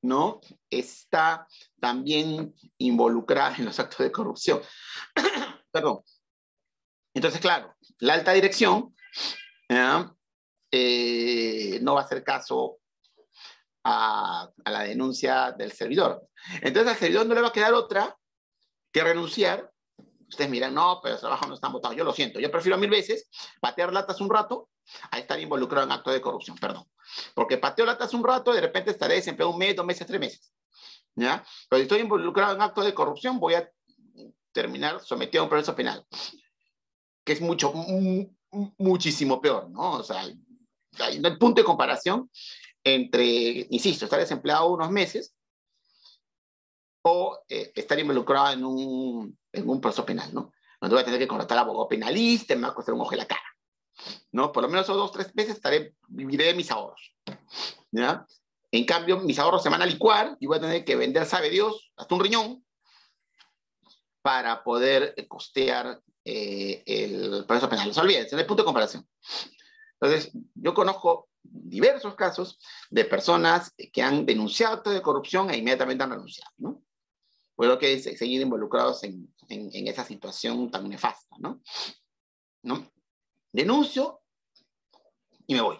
¿no? Está también involucrada en los actos de corrupción. Perdón. Entonces, claro, la alta dirección no va a hacer caso a la denuncia del servidor. Entonces al servidor no le va a quedar otra que renunciar. Ustedes miran, no, pero los trabajos no están votados. Yo lo siento, yo prefiero 1000 veces patear latas un rato a estar involucrado en actos de corrupción, perdón. Porque pateo latas un rato, de repente estaré desempleado 1 mes, 2 meses, 3 meses. ¿Ya? Pero si estoy involucrado en actos de corrupción, voy a terminar sometido a un proceso penal, que es muchísimo peor, ¿no? O sea, hay un punto de comparación entre, insisto, estar desempleado unos meses o estar involucrado en un proceso penal, ¿no? Donde voy a tener que contratar abogado penalista, me va a costar un ojo en la cara, ¿no? Por lo menos esos 2 o 3 meses viviré de mis ahorros, ¿ya? En cambio, mis ahorros se van a licuar y voy a tener que vender, sabe Dios, hasta un riñón para poder costear el proceso penal. No se olviden, no hay punto de comparación. Entonces, yo conozco diversos casos de personas que han denunciado actos de corrupción e inmediatamente han renunciado, ¿no? Puedo que seguir involucrados en esa situación tan nefasta, ¿no? Denuncio y me voy,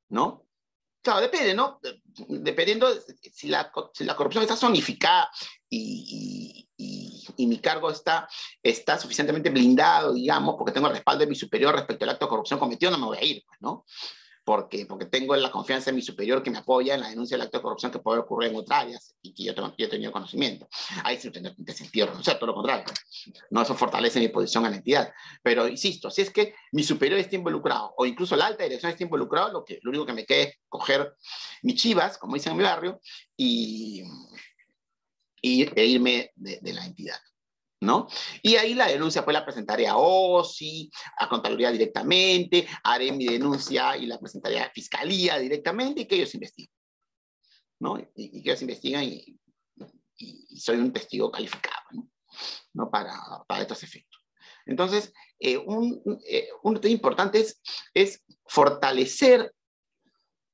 ¿no? Claro, depende, ¿no? Dependiendo si la corrupción está zonificada y mi cargo está suficientemente blindado, digamos, porque tengo el respaldo de mi superior respecto al acto de corrupción cometido, no me voy a ir, pues, ¿no? Porque tengo la confianza en mi superior que me apoya en la denuncia del acto de corrupción que puede ocurrir en otras áreas y que yo he tenido conocimiento. Ahí sí no tendré sentido renunciar, todo lo contrario. No, eso fortalece mi posición en la entidad. Pero insisto, si es que mi superior está involucrado o incluso la alta dirección está involucrado, lo único que me queda es coger mis chivas, como dicen en mi barrio, e irme de la entidad, ¿no? Y ahí la denuncia pues la presentaré a OSI, a Contraloría directamente, haré mi denuncia y la presentaré a Fiscalía directamente y que ellos investiguen, ¿no? Y que ellos investigan y soy un testigo calificado, ¿no? Para estos efectos. Entonces, un tema importante es fortalecer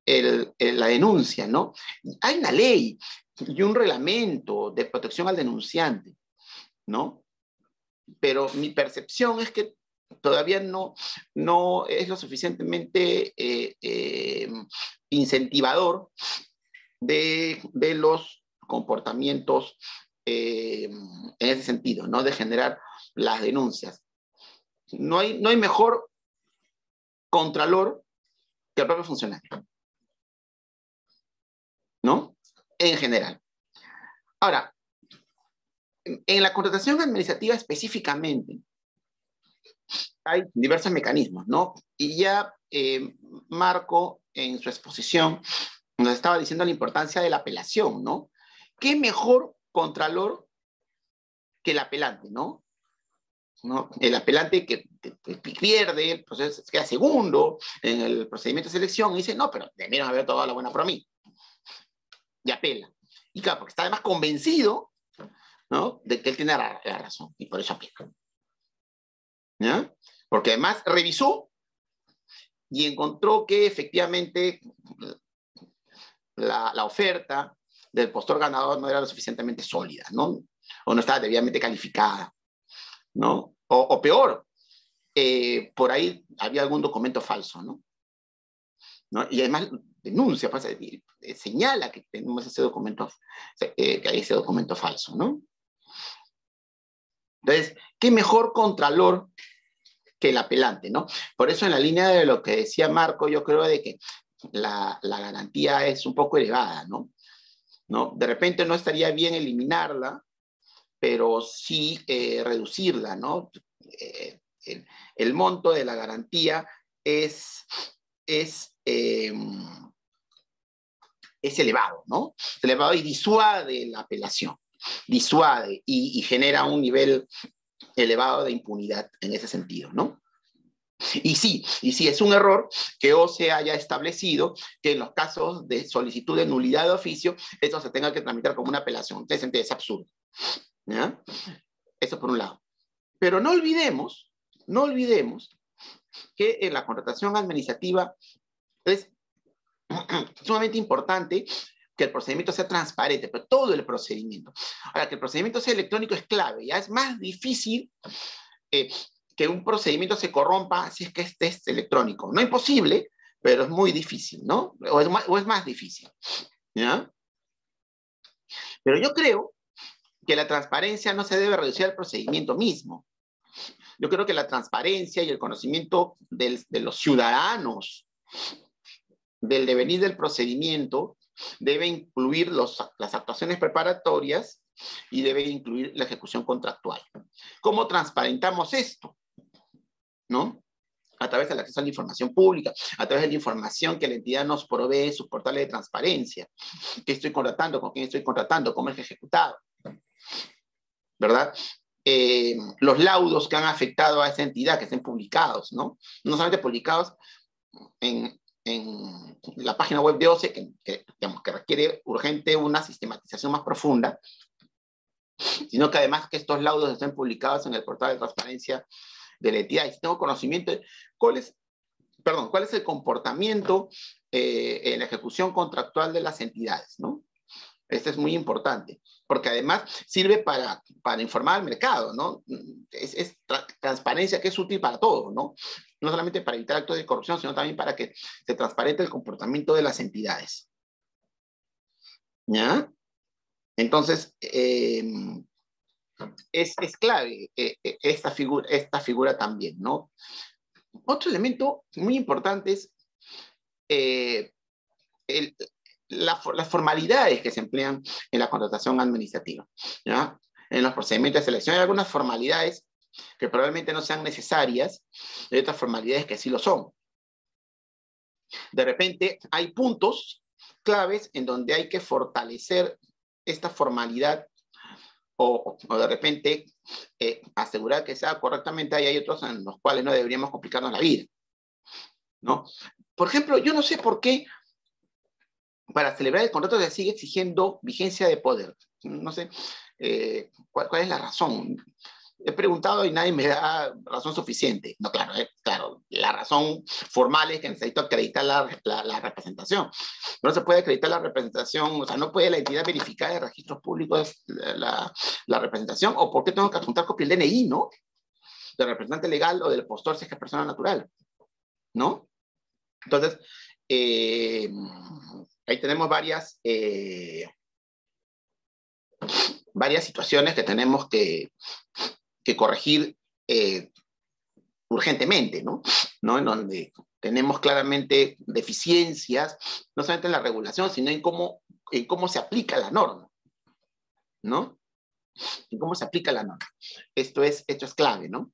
la denuncia, ¿no? Hay una ley y un reglamento de protección al denunciante, ¿no? Pero mi percepción es que todavía no es lo suficientemente incentivador de los comportamientos en ese sentido, ¿no? De generar las denuncias. No hay mejor contralor que el propio funcionario, ¿no? En general. Ahora, en la contratación administrativa específicamente, hay diversos mecanismos, ¿no? Y ya Marco, en su exposición, nos estaba diciendo la importancia de la apelación, ¿no? ¿Qué mejor contralor que el apelante, ¿no? El apelante que pierde, el proceso queda segundo en el procedimiento de selección y dice, no, pero debieron haber tomado la buena por mí. Y apela. Y claro, porque está además convencido, ¿no?, de que él tiene la razón y por eso apela. ¿Ya? Porque además revisó y encontró que efectivamente la oferta del postor ganador no era lo suficientemente sólida, ¿no? O no estaba debidamente calificada, ¿no? O peor, por ahí había algún documento falso, ¿no? Y además denuncia, pues, señala que tenemos ese documento, que hay ese documento falso, ¿no? Entonces, ¿qué mejor contralor que el apelante, ¿no? Por eso, en la línea de lo que decía Marco, yo creo de que la garantía es un poco elevada, ¿no? De repente no estaría bien eliminarla, pero sí reducirla, ¿no? El monto de la garantía es elevado, ¿no? Es elevado y disuade la apelación, disuade y genera un nivel elevado de impunidad en ese sentido, ¿no? Y sí, es un error que OCE haya establecido que en los casos de solicitud de nulidad de oficio, esto se tenga que tramitar como una apelación. Es absurdo, ¿ya? Eso por un lado. Pero no olvidemos que en la contratación administrativa es sumamente importante que el procedimiento sea transparente, pero todo el procedimiento. Ahora, que el procedimiento sea electrónico es clave. Ya es más difícil que un procedimiento se corrompa si es que este es electrónico. No imposible, pero es muy difícil, ¿no? O es más difícil, ¿ya? Pero yo creo que la transparencia no se debe reducir al procedimiento mismo. Yo creo que la transparencia y el conocimiento de los ciudadanos del devenir del procedimiento debe incluir las actuaciones preparatorias y debe incluir la ejecución contractual. ¿Cómo transparentamos esto? ¿No? A través del acceso a la información pública, a través de la información que la entidad nos provee en sus portales de transparencia. ¿Qué estoy contratando? ¿Con quién estoy contratando? ¿Cómo es ejecutado? ¿Verdad? Los laudos que han afectado a esa entidad, que estén publicados, ¿no? No solamente publicados en la página web de OCE, que requiere urgente una sistematización más profunda, sino que además que estos laudos estén publicados en el portal de transparencia de la entidad. Y si tengo conocimiento de cuál es el comportamiento en la ejecución contractual de las entidades, ¿no? Esto es muy importante, porque además sirve para informar al mercado, ¿no? Es transparencia que es útil para todo, ¿no? No solamente para evitar actos de corrupción, sino también para que se transparente el comportamiento de las entidades. ¿Ya? Entonces, es clave esta figura también, ¿no? Otro elemento muy importante es las formalidades que se emplean en la contratación administrativa, ¿ya? En los procedimientos de selección hay algunas formalidades que probablemente no sean necesarias, y otras formalidades que sí lo son. De repente hay puntos claves en donde hay que fortalecer esta formalidad o de repente asegurar que sea correctamente. Hay otros en los cuales no deberíamos complicarnos la vida, ¿no? Por ejemplo, yo no sé por qué para celebrar el contrato se sigue exigiendo vigencia de poder. No sé cuál es la razón. He preguntado y nadie me da razón suficiente. No, claro, la razón formal es que necesito acreditar la representación. No se puede acreditar la representación, o sea, no puede la entidad verificar de registros públicos la representación, o por qué tengo que adjuntar copia del DNI, ¿no? Del representante legal o del postor si es que es persona natural, ¿no? Entonces, ahí tenemos varias varias situaciones que tenemos que corregir urgentemente, ¿no? En donde tenemos claramente deficiencias, no solamente en la regulación, sino en cómo se aplica la norma, ¿no? En cómo se aplica la norma. Esto es clave, ¿no?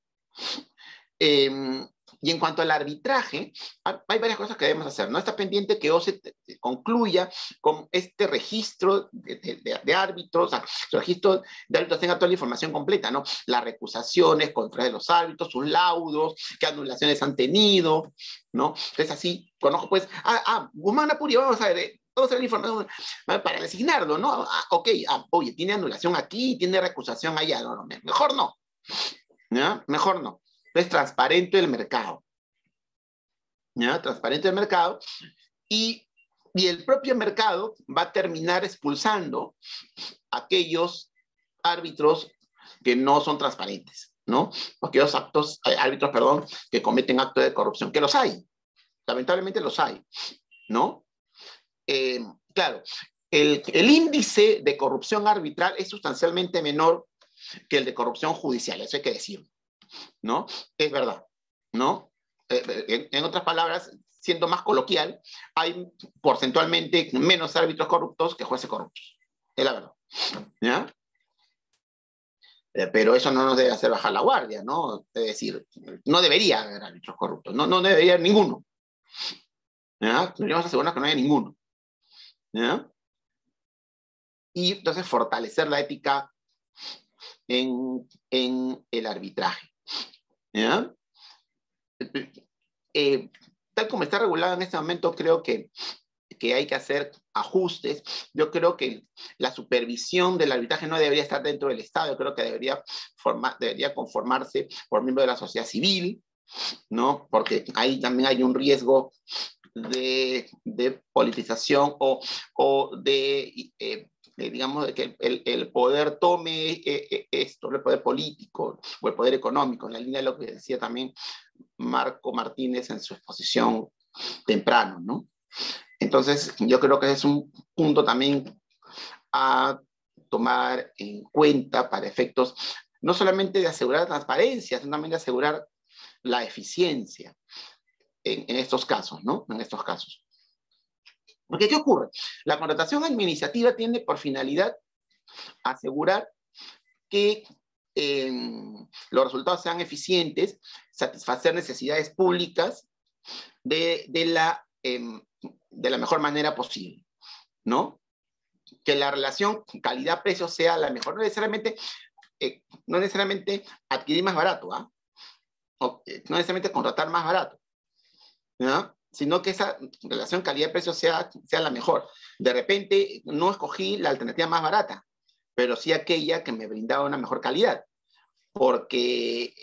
Y en cuanto al arbitraje, hay varias cosas que debemos hacer, ¿no? Está pendiente que OCE concluya con este registro de árbitros, o sea, el registro de árbitros tenga toda la información completa, ¿no? Las recusaciones contra los árbitros, sus laudos, qué anulaciones han tenido, ¿no? Entonces así, conozco pues, Guzmán Apuri, vamos a ver la información para designarlo, ¿no? Ok, oye, tiene anulación aquí, tiene recusación allá, no, mejor no, ¿ya? Mejor no. Es transparente el mercado, ¿ya? Transparente el mercado, y el propio mercado va a terminar expulsando aquellos árbitros que no son transparentes, ¿no? Aquellos árbitros, perdón, que cometen actos de corrupción, que los hay, lamentablemente los hay, ¿no? Claro, el índice de corrupción arbitral es sustancialmente menor que el de corrupción judicial, eso hay que decirlo, ¿no? Es verdad, ¿no? En otras palabras, siendo más coloquial, hay porcentualmente menos árbitros corruptos que jueces corruptos. Es la verdad, ¿ya? Pero eso no nos debe hacer bajar la guardia, ¿no? Es decir, no debería haber árbitros corruptos, no debería haber ninguno, ¿ya? Deberíamos asegurarnos que no haya ninguno, ¿ya? Y entonces fortalecer la ética en el arbitraje, ¿ya? Tal como está regulado en este momento, creo que hay que hacer ajustes. Yo creo que la supervisión del arbitraje no debería estar dentro del Estado, yo creo que debería conformarse por miembros de la sociedad civil, ¿no? Porque ahí también hay un riesgo de politización o de digamos, de que el poder tome esto, el poder político o el poder económico, en la línea de lo que decía también Marco Martínez en su exposición temprano, ¿no? Entonces, yo creo que es un punto también a tomar en cuenta para efectos no solamente de asegurar la transparencia, sino también de asegurar la eficiencia en estos casos, ¿no? En estos casos. Porque, ¿qué ocurre? La contratación administrativa tiene por finalidad asegurar que los resultados sean eficientes, satisfacer necesidades públicas de la mejor manera posible, ¿no? Que la relación calidad-precio sea la mejor, no necesariamente adquirir más barato, ¿ah? No necesariamente contratar más barato, ¿no? Sino que esa relación calidad-precio sea la mejor. De repente no escogí la alternativa más barata, pero sí aquella que me brindaba una mejor calidad, porque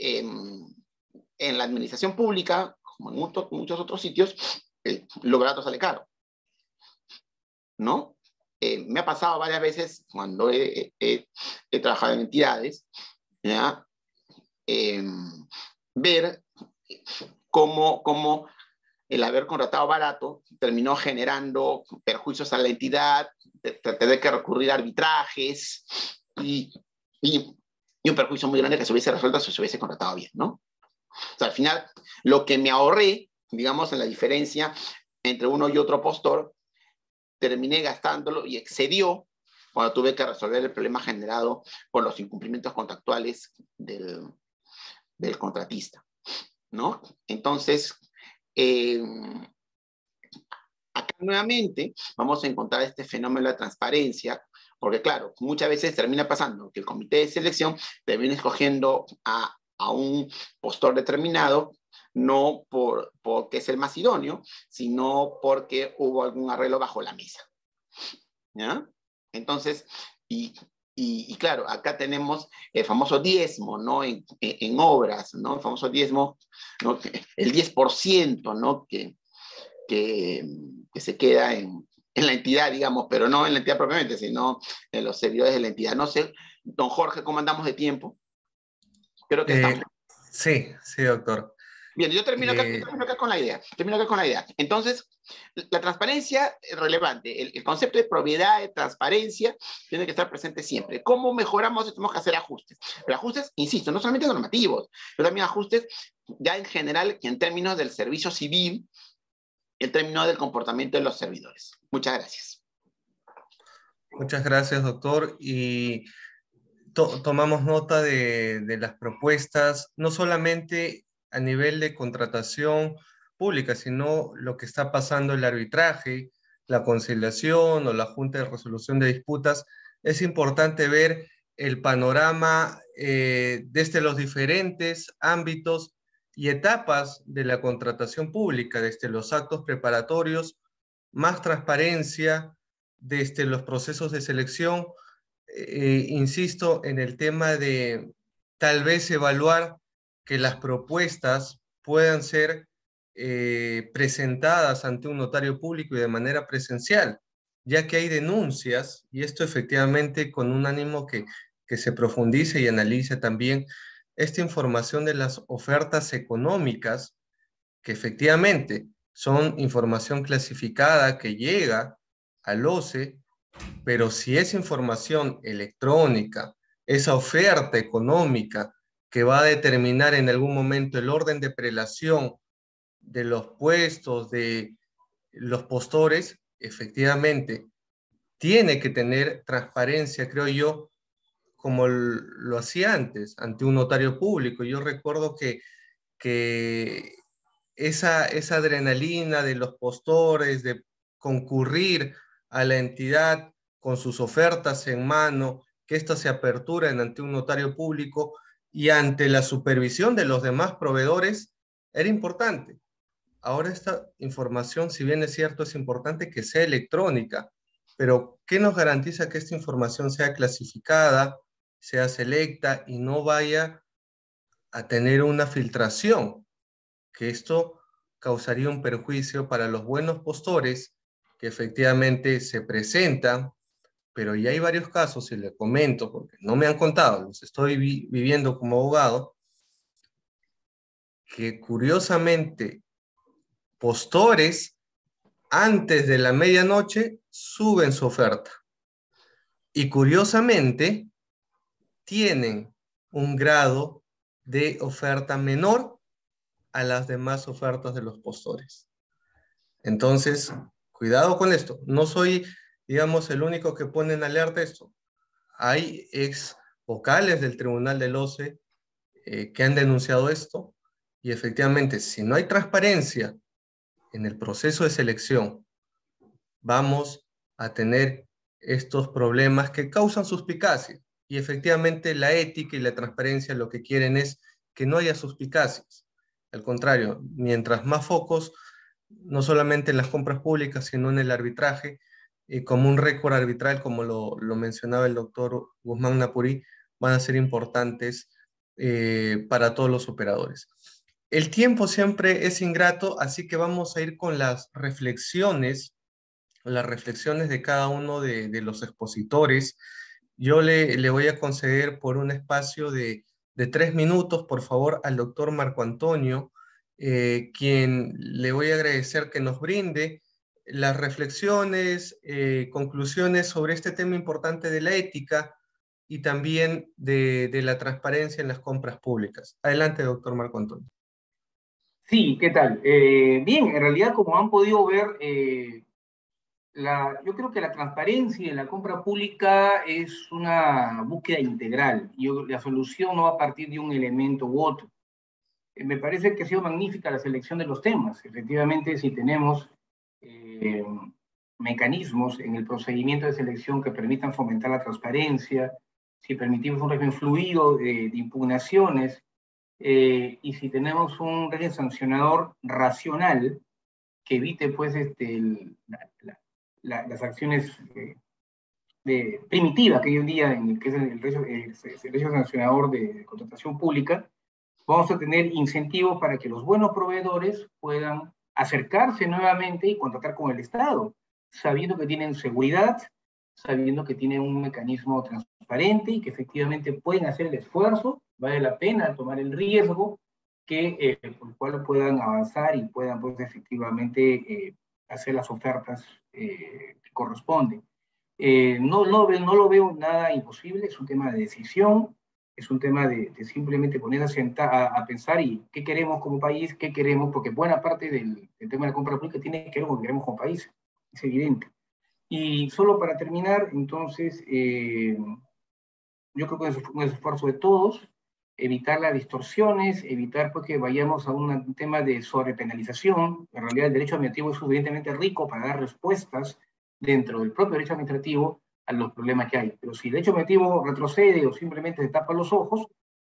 en la administración pública, como en muchos otros sitios, lo barato sale caro, ¿no? Me ha pasado varias veces cuando he trabajado en entidades, ¿ya? Ver cómo el haber contratado barato terminó generando perjuicios a la entidad, tener que recurrir a arbitrajes y un perjuicio muy grande que se hubiese resuelto si se hubiese contratado bien, ¿no? O sea, al final, lo que me ahorré, digamos, en la diferencia entre uno y otro postor, terminé gastándolo y excedió cuando tuve que resolver el problema generado por los incumplimientos contractuales del contratista, ¿no? Entonces, acá nuevamente vamos a encontrar este fenómeno de transparencia, porque claro, muchas veces termina pasando que el comité de selección termina escogiendo a un postor determinado, no porque es el más idóneo, sino porque hubo algún arreglo bajo la mesa, ¿ya? Entonces, y claro, acá tenemos el famoso diezmo, ¿no? En obras, ¿no? El famoso diezmo, ¿no? El 10%, ¿no? Que se queda en la entidad, digamos, pero no en la entidad propiamente, sino en los servidores de la entidad. No sé, don Jorge, ¿cómo andamos de tiempo? Creo que estamos. Sí, doctor. Bien, yo termino acá con la idea. Entonces, la transparencia es relevante. El concepto de propiedad, de transparencia, tiene que estar presente siempre. ¿Cómo mejoramos? Tenemos que hacer ajustes. Pero ajustes, insisto, no solamente normativos, pero también ajustes ya en general en términos del servicio civil, en términos del comportamiento de los servidores. Muchas gracias. Muchas gracias, doctor. Y tomamos nota de las propuestas, no solamente a nivel de contratación pública, sino lo que está pasando el arbitraje, la conciliación o la Junta de Resolución de Disputas. Es importante ver el panorama desde los diferentes ámbitos y etapas de la contratación pública, desde los actos preparatorios, más transparencia, desde los procesos de selección. Insisto en el tema de tal vez evaluar que las propuestas puedan ser presentadas ante un notario público y de manera presencial, ya que hay denuncias, y esto efectivamente con un ánimo que se profundice y analice también esta información de las ofertas económicas, que efectivamente son información clasificada que llega al OCE, pero si es información electrónica, esa oferta económica que va a determinar en algún momento el orden de prelación de los puestos, de los postores, efectivamente tiene que tener transparencia, creo yo, como lo hacía antes, ante un notario público. Yo recuerdo que esa adrenalina de los postores, de concurrir a la entidad con sus ofertas en mano, que éstas se aperturen ante un notario público y ante la supervisión de los demás proveedores, era importante. Ahora esta información, si bien es cierto, es importante que sea electrónica, pero ¿qué nos garantiza que esta información sea clasificada, sea selecta y no vaya a tener una filtración? Que esto causaría un perjuicio para los buenos postores que efectivamente se presentan, pero ya hay varios casos, y les comento, porque no me han contado, los estoy viviendo como abogado, que curiosamente postores antes de la medianoche suben su oferta y curiosamente tienen un grado de oferta menor a las demás ofertas de los postores. Entonces, cuidado con esto. No soy, digamos, el único que pone en alerta esto. Hay ex vocales del Tribunal del OCE que han denunciado esto, y efectivamente, si no hay transparencia en el proceso de selección, vamos a tener estos problemas que causan suspicacia. Y efectivamente la ética y la transparencia lo que quieren es que no haya suspicacias. Al contrario, mientras más focos, no solamente en las compras públicas, sino en el arbitraje, como un récord arbitral, como lo mencionaba el doctor Guzmán Napurí, van a ser importantes para todos los operadores. El tiempo siempre es ingrato, así que vamos a ir con las reflexiones de cada uno de los expositores. Yo le voy a conceder por un espacio de 3 minutos, por favor, al doctor Marco Antonio, quien le voy a agradecer que nos brinde las reflexiones, conclusiones sobre este tema importante de la ética y también de la transparencia en las compras públicas. Adelante, doctor Marco Antonio. Sí, ¿qué tal? Bien, en realidad, como han podido ver, yo creo que la transparencia en la compra pública es una búsqueda integral. La solución no va a partir de un elemento u otro. Me parece que ha sido magnífica la selección de los temas. Efectivamente, si tenemos mecanismos en el procedimiento de selección que permitan fomentar la transparencia, si permitimos un régimen fluido de impugnaciones, y si tenemos un régimen sancionador racional que evite pues las acciones primitivas que hoy en día en el que es el régimen sancionador de contratación pública, vamos a tener incentivos para que los buenos proveedores puedan acercarse nuevamente y contratar con el Estado, sabiendo que tienen seguridad, sabiendo que tienen un mecanismo transparente y que efectivamente pueden hacer el esfuerzo, vale la pena tomar el riesgo por el cual puedan avanzar y puedan pues efectivamente hacer las ofertas que corresponden. No lo veo nada imposible, es un tema de decisión, es un tema de simplemente ponerse a pensar y qué queremos como país, qué queremos, porque buena parte del tema de la compra pública tiene que ver con lo que queremos como país, es evidente. Y solo para terminar, entonces, yo creo que es un esfuerzo de todos, evitar las distorsiones, evitar pues, que vayamos a un tema de sobrepenalización. En realidad el derecho administrativo es suficientemente rico para dar respuestas dentro del propio derecho administrativo a los problemas que hay. Pero si el derecho administrativo retrocede o simplemente se tapa los ojos,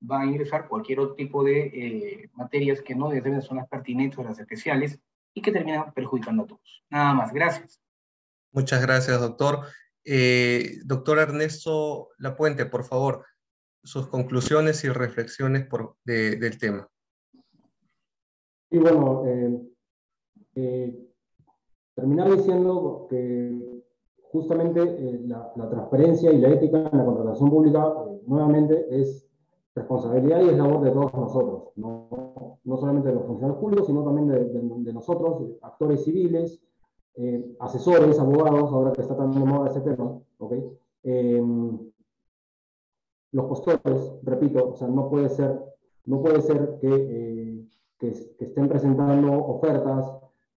va a ingresar cualquier otro tipo de materias que no necesariamente son las pertinentes o las especiales y que terminan perjudicando a todos. Nada más, gracias. Muchas gracias, doctor. Doctor Ernesto Lapuente, por favor, sus conclusiones y reflexiones del tema. Y bueno, terminar diciendo que justamente la transparencia y la ética en la contratación pública, nuevamente, es responsabilidad y es labor de todos nosotros, no solamente de los funcionarios públicos, sino también de nosotros, actores civiles, asesores, abogados, ahora que está tan de moda ese tema, ¿ok? Los postores, repito, o sea, no puede ser que estén presentando ofertas,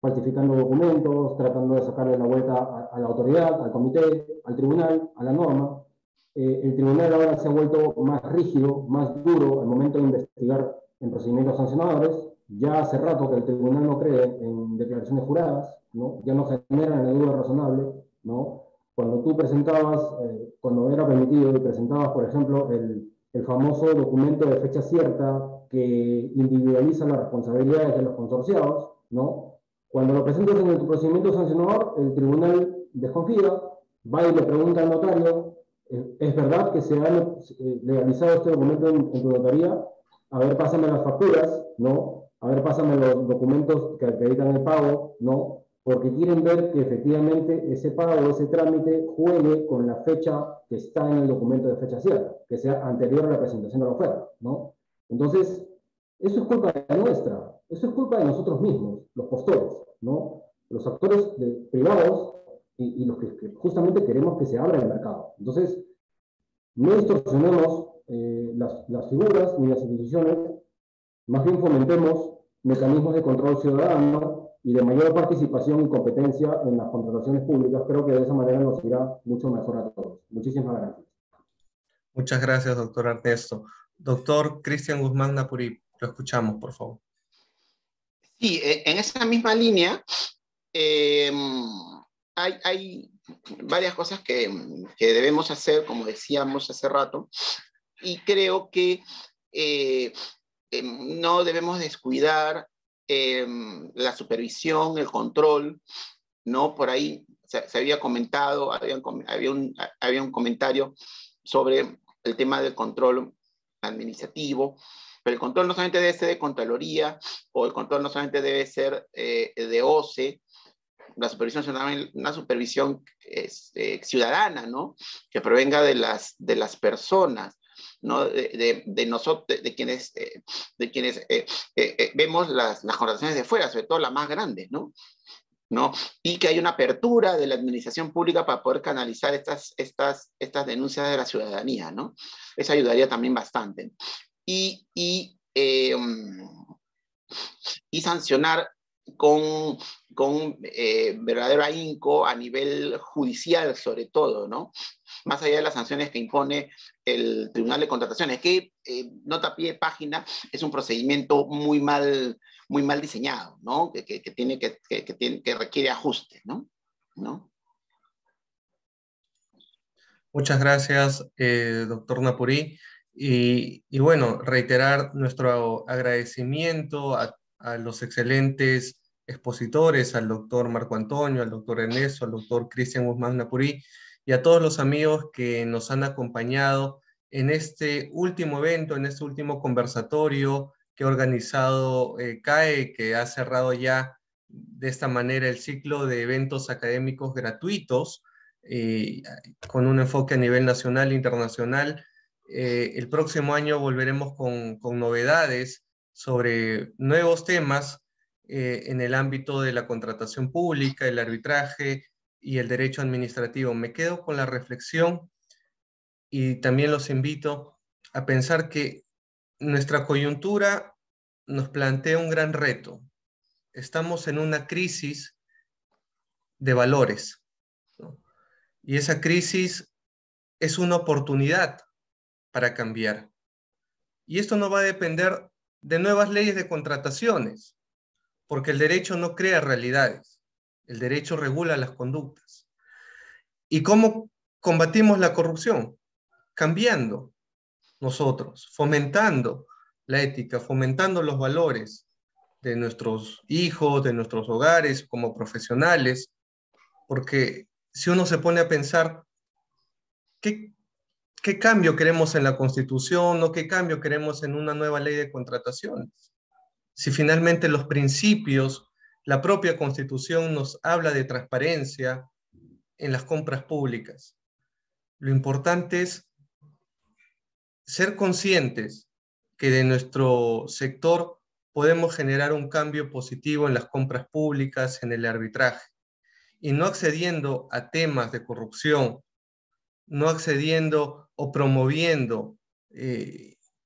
falsificando documentos, tratando de sacarle la vuelta a la autoridad, al comité, al tribunal, a la norma. El tribunal ahora se ha vuelto más rígido, más duro al momento de investigar en procedimientos sancionadores. Ya hace rato que el tribunal no cree en declaraciones juradas, ¿no? Ya no generan la duda razonable, ¿no? Cuando tú presentabas, cuando era permitido y presentabas, por ejemplo, el famoso documento de fecha cierta que individualiza las responsabilidades de los consorciados, ¿no? Cuando lo presentas en el procedimiento sancionador, el tribunal desconfía, va y le pregunta al notario, ¿es verdad que se ha legalizado este documento en tu notaría? A ver, pásame las facturas, ¿no? A ver, pásame los documentos que acreditan el pago, ¿no? Porque quieren ver que efectivamente ese pago, ese trámite, juegue con la fecha que está en el documento de fecha cierta, que sea anterior a la presentación de la oferta, ¿no? Entonces, eso es culpa nuestra, eso es culpa de nosotros mismos, los postores, ¿no? Los actores privados y los que justamente queremos que se abra el mercado. Entonces, no distorsionemos las figuras ni las instituciones, más bien fomentemos mecanismos de control ciudadano y de mayor participación y competencia en las contrataciones públicas. Creo que de esa manera nos irá mucho mejor a todos. Muchísimas gracias. Muchas gracias, doctor Ernesto. Doctor Cristian Guzmán Napurí, lo escuchamos, por favor. Sí, en esa misma línea hay varias cosas que debemos hacer, como decíamos hace rato, y creo que no debemos descuidar la supervisión, el control, ¿no? Por ahí se había comentado, había un comentario sobre el tema del control administrativo, pero el control no solamente debe ser de Contraloría, o el control no solamente debe ser de OCE, la supervisión ciudadana, una supervisión ciudadana, ¿no? Que provenga de las personas, ¿no? De nosotros, de quienes vemos las contrataciones de fuera, sobre todo las más grandes, ¿no? Y que hay una apertura de la administración pública para poder canalizar estas denuncias de la ciudadanía, ¿no? Eso ayudaría también bastante. Y sancionar con verdadero ahínco a nivel judicial, sobre todo, ¿no? Más allá de las sanciones que impone el Tribunal de Contrataciones, que nota a pie de página es un procedimiento muy mal diseñado, ¿no? Que requiere ajustes, ¿no? Muchas gracias, doctor Napurí. Y bueno, reiterar nuestro agradecimiento a los excelentes expositores, al doctor Marco Antonio, al doctor Ernesto, al doctor Cristian Guzmán Napurí y a todos los amigos que nos han acompañado en este último evento, en este último conversatorio que ha organizado CAE, que ha cerrado ya de esta manera el ciclo de eventos académicos gratuitos con un enfoque a nivel nacional e internacional. El próximo año volveremos con novedades sobre nuevos temas en el ámbito de la contratación pública, el arbitraje y el derecho administrativo. Me quedo con la reflexión y también los invito a pensar que nuestra coyuntura nos plantea un gran reto. Estamos en una crisis de valores, ¿no? Y esa crisis es una oportunidad para cambiar. Y esto no va a depender de nuevas leyes de contrataciones, porque el derecho no crea realidades, el derecho regula las conductas. ¿Y cómo combatimos la corrupción? Cambiando nosotros, fomentando la ética, fomentando los valores de nuestros hijos, de nuestros hogares, como profesionales, porque si uno se pone a pensar, ¿qué cambio queremos en la Constitución o qué cambio queremos en una nueva ley de contrataciones? Si finalmente los principios, la propia Constitución nos habla de transparencia en las compras públicas. Lo importante es ser conscientes que de nuestro sector podemos generar un cambio positivo en las compras públicas, en el arbitraje, y no accediendo a temas de corrupción, no accediendo o promoviendo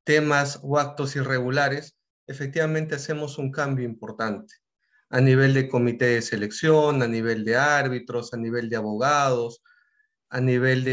temas o actos irregulares, efectivamente hacemos un cambio importante a nivel de comité de selección, a nivel de árbitros, a nivel de abogados, a nivel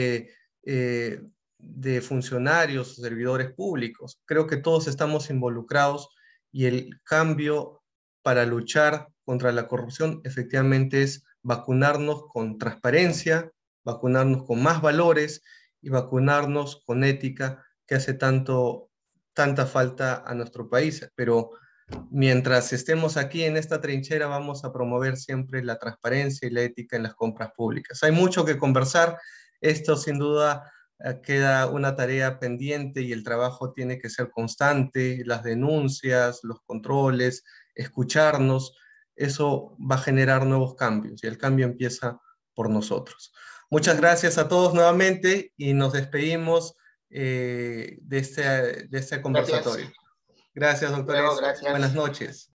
de funcionarios, servidores públicos. Creo que todos estamos involucrados y el cambio para luchar contra la corrupción efectivamente es vacunarnos con transparencia, vacunarnos con más valores y vacunarnos con ética que hace tanta falta a nuestro país. Pero mientras estemos aquí en esta trinchera vamos a promover siempre la transparencia y la ética en las compras públicas. Hay mucho que conversar. Esto sin duda queda una tarea pendiente y el trabajo tiene que ser constante, las denuncias, los controles, escucharnos, eso va a generar nuevos cambios y el cambio empieza por nosotros. Muchas gracias a todos nuevamente y nos despedimos de este conversatorio. Gracias, doctores. Gracias. Buenas noches.